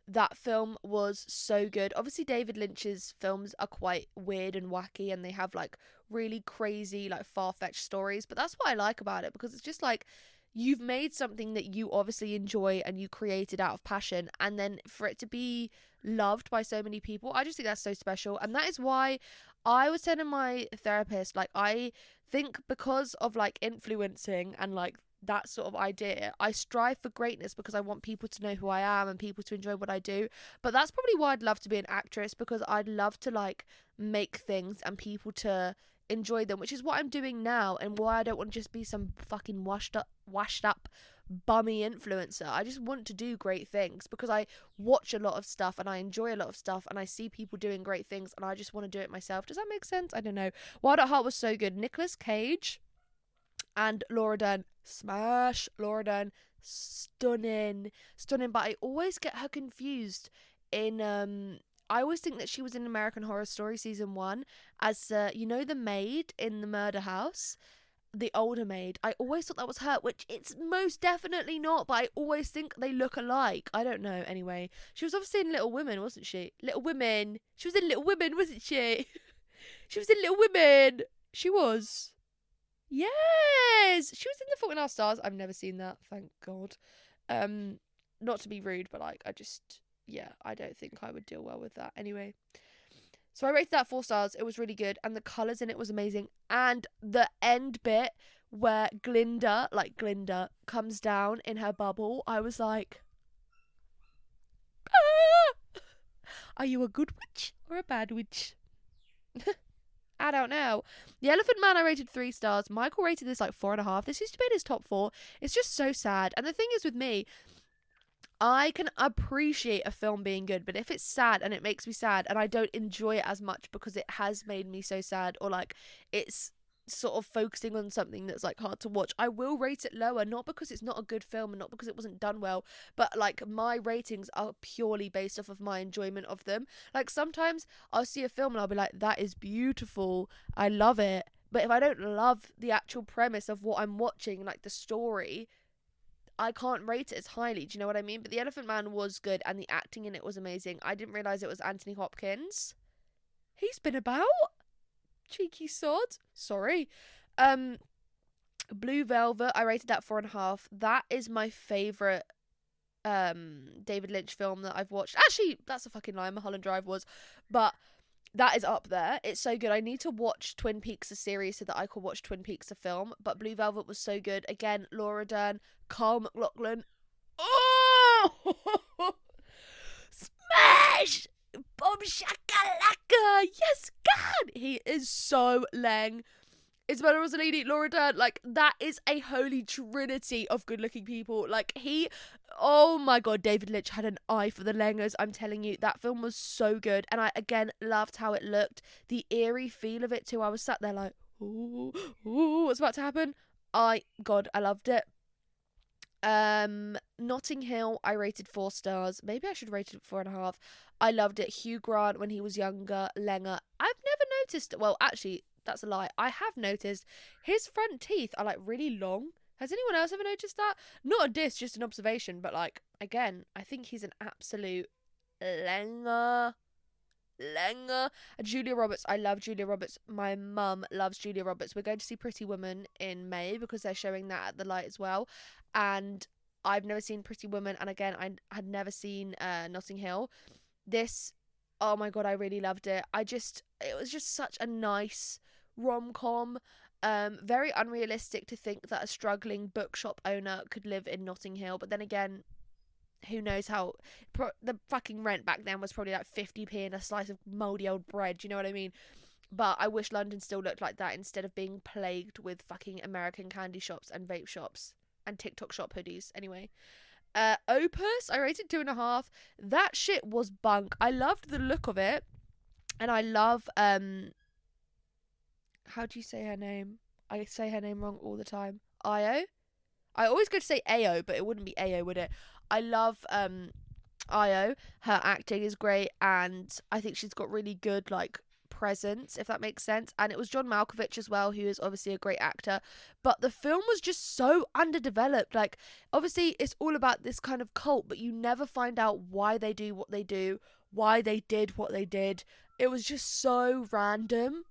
that film was so good. Obviously, David Lynch's films are quite weird and wacky, and they have like really crazy, like far-fetched stories. But that's what I like about it because it's just like you've made something that you obviously enjoy and you created out of passion, and then for it to be loved by so many people, I just think that's so special. And that is why I was telling my therapist, like, I think because of like influencing and like that sort of idea, I strive for greatness because I want people to know who I am and people to enjoy what I do. But that's probably why I'd love to be an actress, because I'd love to like make things and people to enjoy them, which is what I'm doing now, and why I don't want to just be some fucking washed up bummy influencer. I just want to do great things because I watch a lot of stuff and I enjoy a lot of stuff and I see people doing great things and I just want to do it myself. Does that make sense? I don't know. Wild at Heart was so good. Nicolas Cage and Laura Dern, smash. Laura Dern, stunning. But I always get her confused in I always think that she was in American Horror Story season 1 as the maid in the murder house, the older maid. I always thought that was her, which it's most definitely not, but I always think they look alike. I don't know. Anyway, she was obviously in Little Women, wasn't she? Little Women. She was in Little Women, wasn't she? She was in Little Women. She was. Yes, she was in The Fault in Our Stars. I've never seen that, thank God. Not to be rude, but like, I don't think I would deal well with that. Anyway, so I rated that 4 stars. It was really good, and the colours in it was amazing. And the end bit where Glinda comes down in her bubble, I was like, ah! Are you a good witch or a bad witch? I don't know. The Elephant Man I rated 3 stars. Michael rated this like 4.5. This used to be in his top 4. It's just so sad. And the thing is with me, I can appreciate a film being good, but if it's sad and it makes me sad and I don't enjoy it as much because it has made me so sad, or like it's sort of focusing on something that's like hard to watch, I will rate it lower, not because it's not a good film and not because it wasn't done well, but like my ratings are purely based off of my enjoyment of them. Like sometimes I'll see a film and I'll be like, that is beautiful, I love it, but if I don't love the actual premise of what I'm watching, like the story, I can't rate it as highly. Do you know what I mean? But The Elephant Man was good and the acting in it was amazing. I didn't realise it was Anthony Hopkins. He's been about. Cheeky sod. Sorry. Blue Velvet, I rated that 4.5. That is my favourite David Lynch film that I've watched. Actually, that's a fucking lie. Mulholland Drive was. But That is up there. It's so good. I need to watch Twin Peaks the series so that I could watch Twin Peaks the film. But Blue Velvet was so good. Again, Laura Dern, Carl McLaughlin. Oh! Smash! Boom shakalaka! Yes, God! He is so leng. Isabella Rossellini, Laura Dern, like, that is a holy trinity of good-looking people. Like, oh my God, David Lynch had an eye for the Lengers. I'm telling you, that film was so good. And I, again, loved how it looked. The eerie feel of it, too. I was sat there like, ooh, what's about to happen? God, I loved it. Notting Hill, I rated 4 stars. Maybe I should rate it 4.5. I loved it. Hugh Grant when he was younger, Lenger. I've never noticed, well, actually, that's a lie. I have noticed his front teeth are like really long. Has anyone else ever noticed that? Not a diss, just an observation. But like, again, I think he's an absolute Lenger. Julia Roberts, I love Julia Roberts. My mum loves Julia Roberts. We're going to see Pretty Woman in May because they're showing that at the Light as well. And I've never seen Pretty Woman, and again, I had never seen Notting Hill. This, oh my God, I really loved it. It was just such a nice rom-com. Very unrealistic to think that a struggling bookshop owner could live in Notting Hill, but then again, who knows how the fucking rent back then was probably like 50p and a slice of mouldy old bread, you know what I mean? But I wish London still looked like that instead of being plagued with fucking American candy shops and vape shops and TikTok shop hoodies. Anyway, Opus, I rated 2.5. That shit was bunk. I loved the look of it, and I love how do you say her name? I say her name wrong all the time. Io. I always go to say Ao, but it wouldn't be Ao, would it? I love Io. Her acting is great, and I think she's got really good like presence, if that makes sense. And it was John Malkovich as well, who is obviously a great actor. But the film was just so underdeveloped. Like, obviously, it's all about this kind of cult, but you never find out why they do what they do, why they did what they did. It was just so random.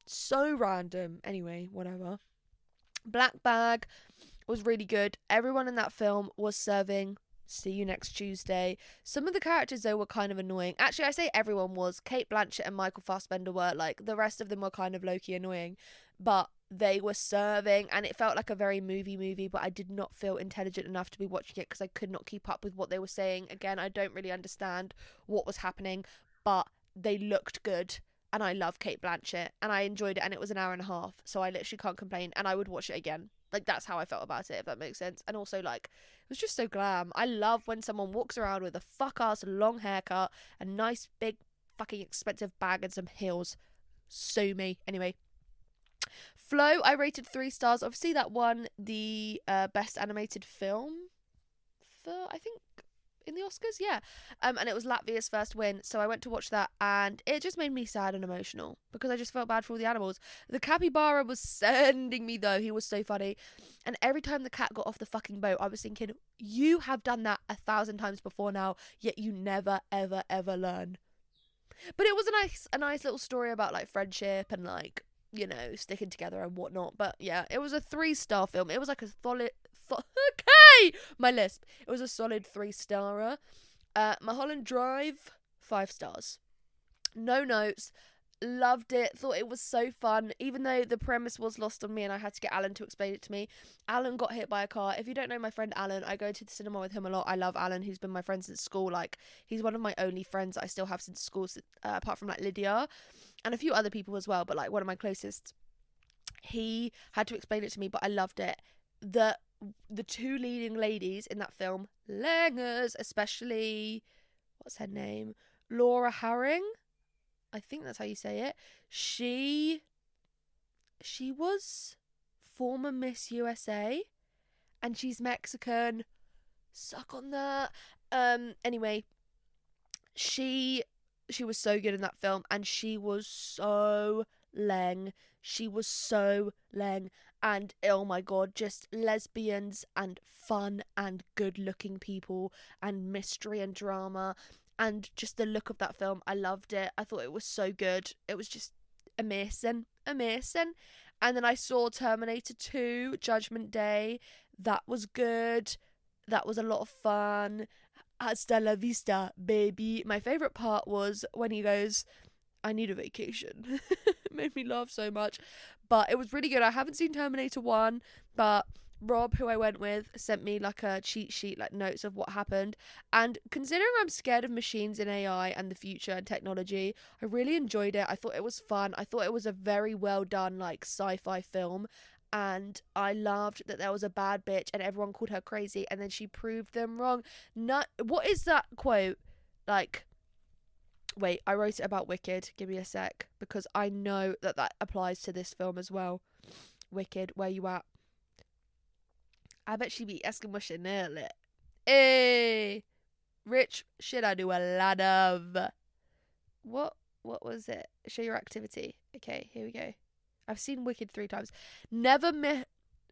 So random. Anyway, whatever. Black Bag was really good. Everyone in that film was serving see you next Tuesday. Some of the characters though were kind of annoying. Actually, I say everyone was. Kate Blanchett and Michael Fassbender were. Like, the rest of them were kind of low-key annoying, but they were serving, and it felt like a very movie, but I did not feel intelligent enough to be watching it because I could not keep up with what they were saying. Again, I don't really understand what was happening, but they looked good. And I love Kate Blanchett, and I enjoyed it, and it was an hour and a half, so I literally can't complain, and I would watch it again. Like, that's how I felt about it, if that makes sense. And also, like, it was just so glam. I love when someone walks around with a fuck-ass long haircut, a nice, big, fucking expensive bag, and some heels. So me. Anyway. Flow, I rated 3 stars. Obviously, that won the Best Animated Film for, I think, in the Oscars, yeah. And it was Latvia's first win, so I went to watch that, and it just made me sad and emotional because I just felt bad for all the animals. The capybara was sending me though. He was so funny, and every time the cat got off the fucking boat, I was thinking, you have done that 1,000 times before now, yet you never ever ever learn. But it was a nice little story about like friendship and like, you know, sticking together and whatnot. But yeah, it was a 3-star film. It was like a solid okay, my lisp. It was a solid 3-starer. Mulholland Drive, 5 stars. No notes. Loved it. Thought it was so fun. Even though the premise was lost on me and I had to get Alan to explain it to me. Alan got hit by a car. If you don't know my friend Alan, I go to the cinema with him a lot. I love Alan. He's been my friend since school. Like, he's one of my only friends I still have since school, apart from like Lydia and a few other people as well. But like one of my closest. He had to explain it to me, but I loved it. The 2 leading ladies in that film, Langers, especially, what's her name? Laura Harring. I think that's how you say it. She was former Miss USA, and she's Mexican. Suck on that. Anyway, she was so good in that film, and she was so leng. She was so leng. And oh my god, just lesbians and fun and good looking people and mystery and drama and just the look of that film. I loved it. I thought it was so good. It was just amazing. And then I saw Terminator 2, Judgment Day. That was good. That was a lot of fun. Hasta la vista, baby. My favourite part was when he goes, I need a vacation. It made me laugh so much. But it was really good. I haven't seen Terminator 1, but Rob, who I went with, sent me like a cheat sheet, like notes of what happened. And considering I'm scared of machines in AI and the future and technology, I really enjoyed it. I thought it was fun. I thought it was a very well done, like, sci-fi film. And I loved that there was a bad bitch and everyone called her crazy, and then she proved them wrong. Not, what is that quote? Like, wait, I wrote it about Wicked. Give me a sec, because I know that that applies to this film as well. Wicked, where you at? I bet she be asking what Chanel it. Hey, rich shit I do a lot of. What? What was it? Show your activity. Okay, here we go. I've seen Wicked 3 times. Never me.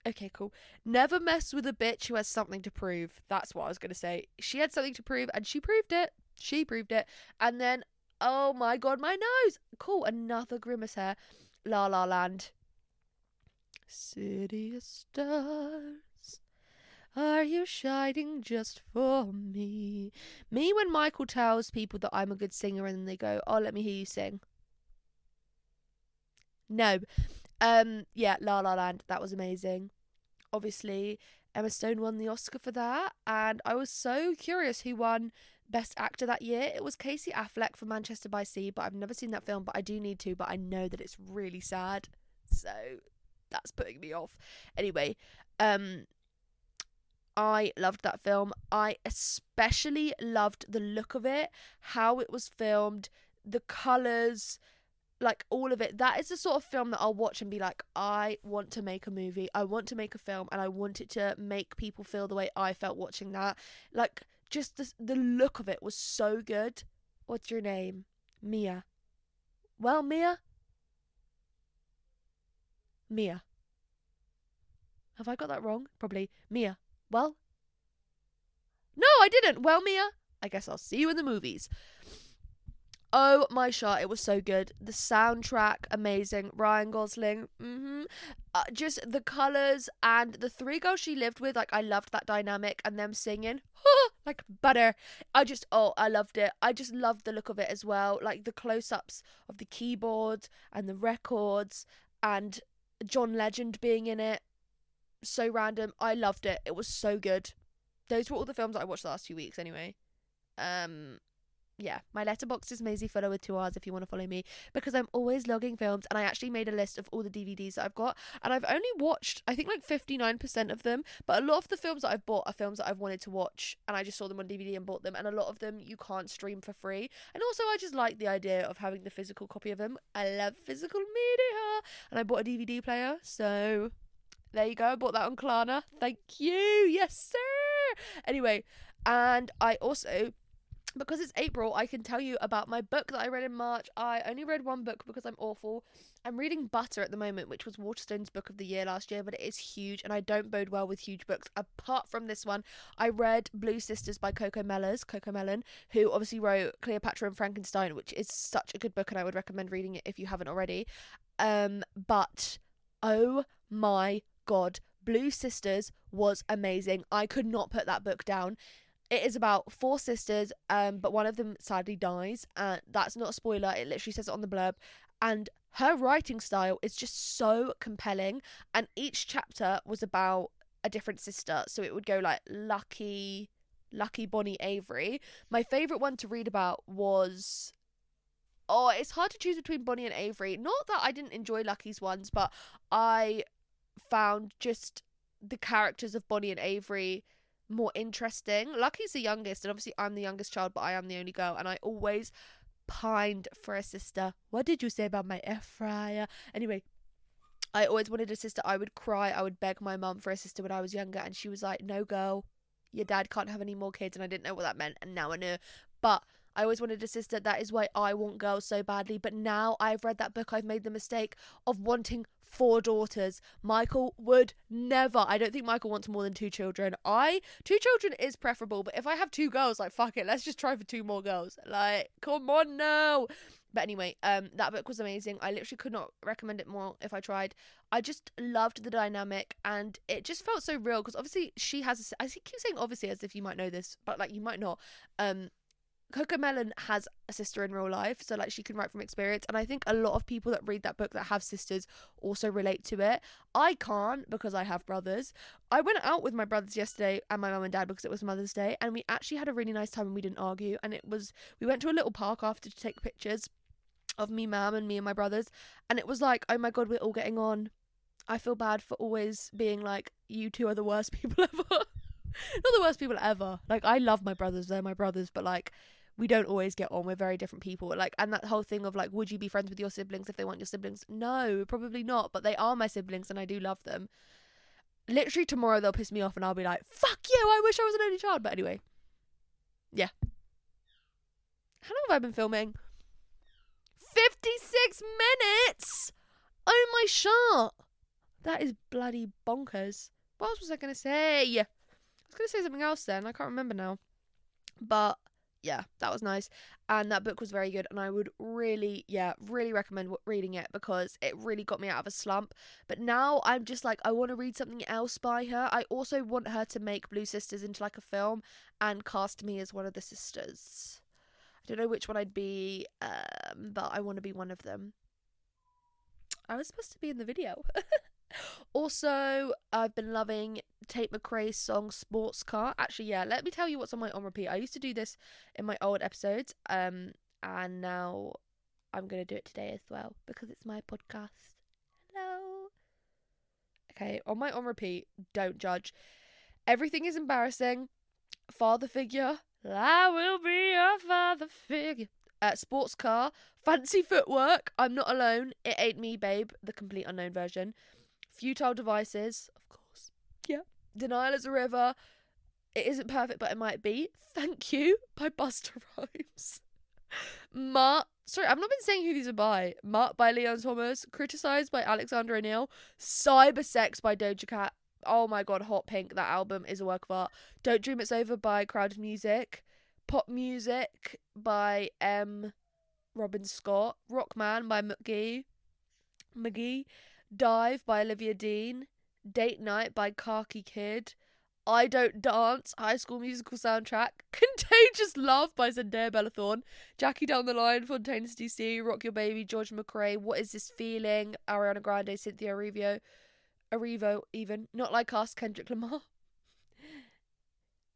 Okay, cool. Never mess with a bitch who has something to prove. That's what I was gonna say. She had something to prove, and she proved it. She proved it. And then, oh my god, my nose. Cool, another grimace hair. La La Land. City of stars, are you shining just for me? Me when Michael tells people that I'm a good singer and then they go, oh, let me hear you sing. No. Yeah, La La Land. That was amazing. Obviously, Emma Stone won the Oscar for that, and I was so curious who won Best Actor that year. It was Casey Affleck for Manchester by Sea, but I've never seen that film, but I do need to, but I know that it's really sad. So that's putting me off. Anyway, I loved that film. I especially loved the look of it, how it was filmed, the colours, like all of it. That is the sort of film that I'll watch and be like, I want to make a movie. I want to make a film, and I want it to make people feel the way I felt watching that. Like, just the look of it was so good. What's your name? Mia. Well, Mia? Mia. Have I got that wrong? Probably. Mia. Well? No, I didn't. Well, Mia, I guess I'll see you in the movies. Oh my shot, it was so good. The soundtrack, amazing. Ryan Gosling, just the colours and the 3 girls she lived with, like, I loved that dynamic and them singing, like butter. I loved it. I just loved the look of it as well. Like, the close-ups of the keyboard and the records and John Legend being in it. So random. I loved it. It was so good. Those were all the films that I watched the last 2 weeks anyway. Yeah, my letterbox is Maisie Fuller with 2 R's if you want to follow me, because I'm always logging films, and I actually made a list of all the DVDs that I've got, and I've only watched, I think, like 59% of them, but a lot of the films that I've bought are films that I've wanted to watch, and I just saw them on DVD and bought them, and a lot of them you can't stream for free, and also I just like the idea of having the physical copy of them. I love physical media, and I bought a DVD player, so there you go. I bought that on Klarna. Thank you. Yes, sir. Anyway, and I also, because it's April, I can tell you about my book that I read in March. I only read one book because I'm awful. I'm reading Butter at the moment, which was Waterstone's book of the year last year, but it is huge, and I don't bode well with huge books. Apart from this one, I read Blue Sisters by Coco Mellon, who obviously wrote Cleopatra and Frankenstein, which is such a good book, and I would recommend reading it if you haven't already. But oh my god, Blue Sisters was amazing. I could not put that book down. It is about 4 sisters, but one of them sadly dies. That's not a spoiler. It literally says it on the blurb. And her writing style is just so compelling. And each chapter was about a different sister. So it would go like Lucky, Bonnie, Avery. My favourite one to read about was... Oh, it's hard to choose between Bonnie and Avery. Not that I didn't enjoy Lucky's ones, but I found just the characters of Bonnie and Avery more interesting. Lucky's the youngest, and obviously I'm the youngest child, but I am the only girl, and I always pined for a sister. What did you say about my air fryer? Anyway, I always wanted a sister. I would cry. I would beg my mum for a sister when I was younger, and she was like, no, girl, your dad can't have any more kids. And I didn't know what that meant, and now I know. But I always wanted a sister. That is why I want girls so badly. But now I've read that book, I've made the mistake of wanting 4 daughters. Michael would never. I don't think Michael wants more than 2 children. 2 children is preferable, but if I have 2 girls, like, fuck it, let's just try for 2 more girls. Like, come on now. But anyway, that book was amazing. I literally could not recommend it more if I tried. I just loved the dynamic, and it just felt so real, because obviously she has I keep saying obviously as if you might know this, but like you might not. Coco Melon has a sister in real life, so like she can write from experience, and I think a lot of people that read that book that have sisters also relate to it. I can't because I have brothers. I went out with my brothers yesterday and my mum and dad because it was Mother's Day, and we actually had a really nice time and we didn't argue. And we went to a little park after to take pictures of me, mum, and me and my brothers, and it was like, oh my god, we're all getting on. I feel bad for always being like, you two are the worst people ever. Not the worst people ever. Like, I love my brothers, they're my brothers, but like, we don't always get on. We're very different people. Like, and that whole thing of like, would you be friends with your siblings if they weren't your siblings? No, probably not. But they are my siblings, and I do love them. Literally tomorrow they'll piss me off, and I'll be like, "Fuck you! I wish I was an only child." But anyway, yeah. How long have I been filming? 56 minutes. Oh my shot! That is bloody bonkers. What else was I gonna say? I was gonna say something else then. I can't remember now. But yeah, that was nice, and that book was very good, and I would really recommend reading it because it really got me out of a slump. But now I'm just like, I want to read something else by her. I also want her to make Blue Sisters into like a film and cast me as one of the sisters. I don't know which one I'd be, but I want to be one of them. I was supposed to be in the video. Also, I've been loving Tate McRae's song Sports Car. Actually, yeah, let me tell you what's on my on repeat. I used to do this in my old episodes, and now I'm going to do it today as well because it's my podcast. Hello. Okay, on my on repeat, don't judge. Everything is embarrassing. Father figure. I will be your father figure. Sports car. Fancy footwork. I'm not alone. It ain't me, babe. The complete unknown version. Futile devices, of course. Yeah. Denial is a river. It isn't perfect, but it might be. Thank you by Busta Rhymes. Sorry, I've not been saying who these are by. Mutt by Leon Thomas. Criticized by Alexander O'Neill. Cybersex by Doja Cat. Oh my god, Hot Pink. That album is a work of art. Don't Dream It's Over by Crowded Music. Pop Music by Robin Scott. Rockman by McGee. Dive by Olivia Dean. Date Night by Khaki Kid. I Don't Dance, High School Musical soundtrack. Contagious Love by Zendaya Bella Thorne. Jackie Down the Line, Fontaine's DC. Rock Your Baby, George McRae. What Is This Feeling? Ariana Grande, Cynthia Erivo, even. Not Like Us, Kendrick Lamar.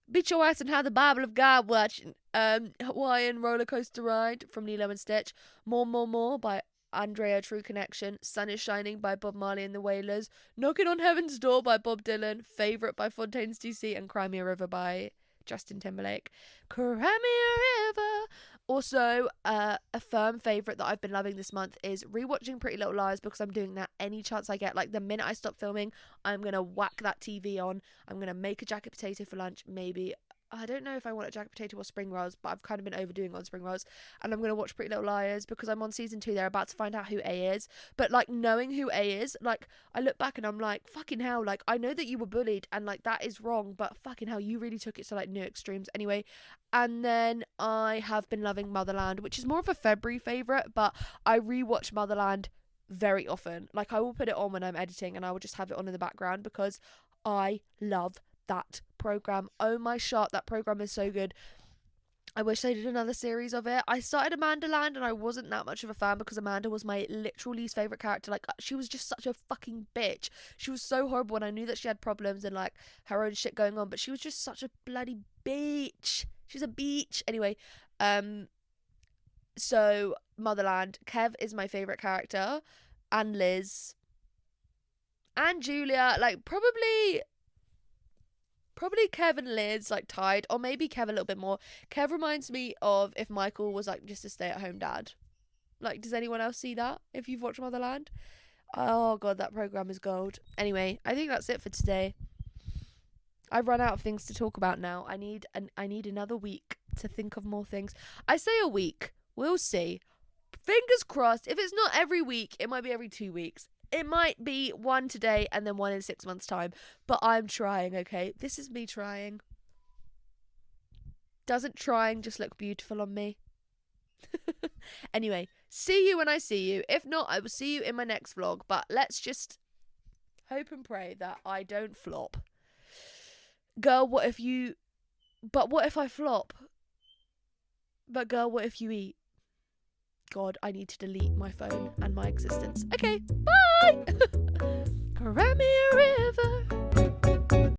Beat Your Ass and Have the Bible of God watching. Hawaiian Roller Coaster Ride from Lilo and Stitch. More by Andrea True Connection. Sun is Shining by Bob Marley and the Wailers. Knocking on Heaven's Door by Bob Dylan. Favorite by Fontaine's DC. And Cry Me a River by Justin Timberlake. Cry Me a River. Also, a firm favourite that I've been loving this month is rewatching Pretty Little Liars because I'm doing that any chance I get. Like, the minute I stop filming, I'm going to whack that TV on. I'm going to make a jacket potato for lunch, maybe. I don't know if I want a jacket potato or spring rolls, but I've kind of been overdoing on spring rolls. And I'm going to watch Pretty Little Liars because I'm on season 2. They're about to find out who A is. But, like, knowing who A is, like, I look back and I'm like, fucking hell, like, I know that you were bullied and, like, that is wrong, but fucking hell, you really took it to, like, new extremes. Anyway, and then I have been loving Motherland, which is more of a February favourite, but I rewatch Motherland very often. Like, I will put it on when I'm editing and I will just have it on in the background because I love that program. Oh my shot, that program is so good. I wish they did another series of it. I started Amanda Land and I wasn't that much of a fan because Amanda was my literal least favourite character. Like, she was just such a fucking bitch. She was so horrible and I knew that she had problems and like her own shit going on, but she was just such a bloody bitch. She's a beach. Anyway, so Motherland. Kev is my favourite character, and Liz and Julia. Like, probably Kev and Liz, like, tied, or maybe Kev a little bit more. Kev reminds me of if Michael was, like, just a stay-at-home dad. Like, does anyone else see that if you've watched Motherland? Oh, God, that program is gold. Anyway, I think that's it for today. I've run out of things to talk about now. I need another week to think of more things. I say a week. We'll see. Fingers crossed. If it's not every week, it might be every 2 weeks. It might be one today and then one in 6 months' time. But I'm trying, okay? This is me trying. Doesn't trying just look beautiful on me? Anyway, see you when I see you. If not, I will see you in my next vlog. But let's just hope and pray that I don't flop. Girl, what if I flop? But girl, what if you eat? God, I need to delete my phone and my existence. Okay, bye! Cry me a river.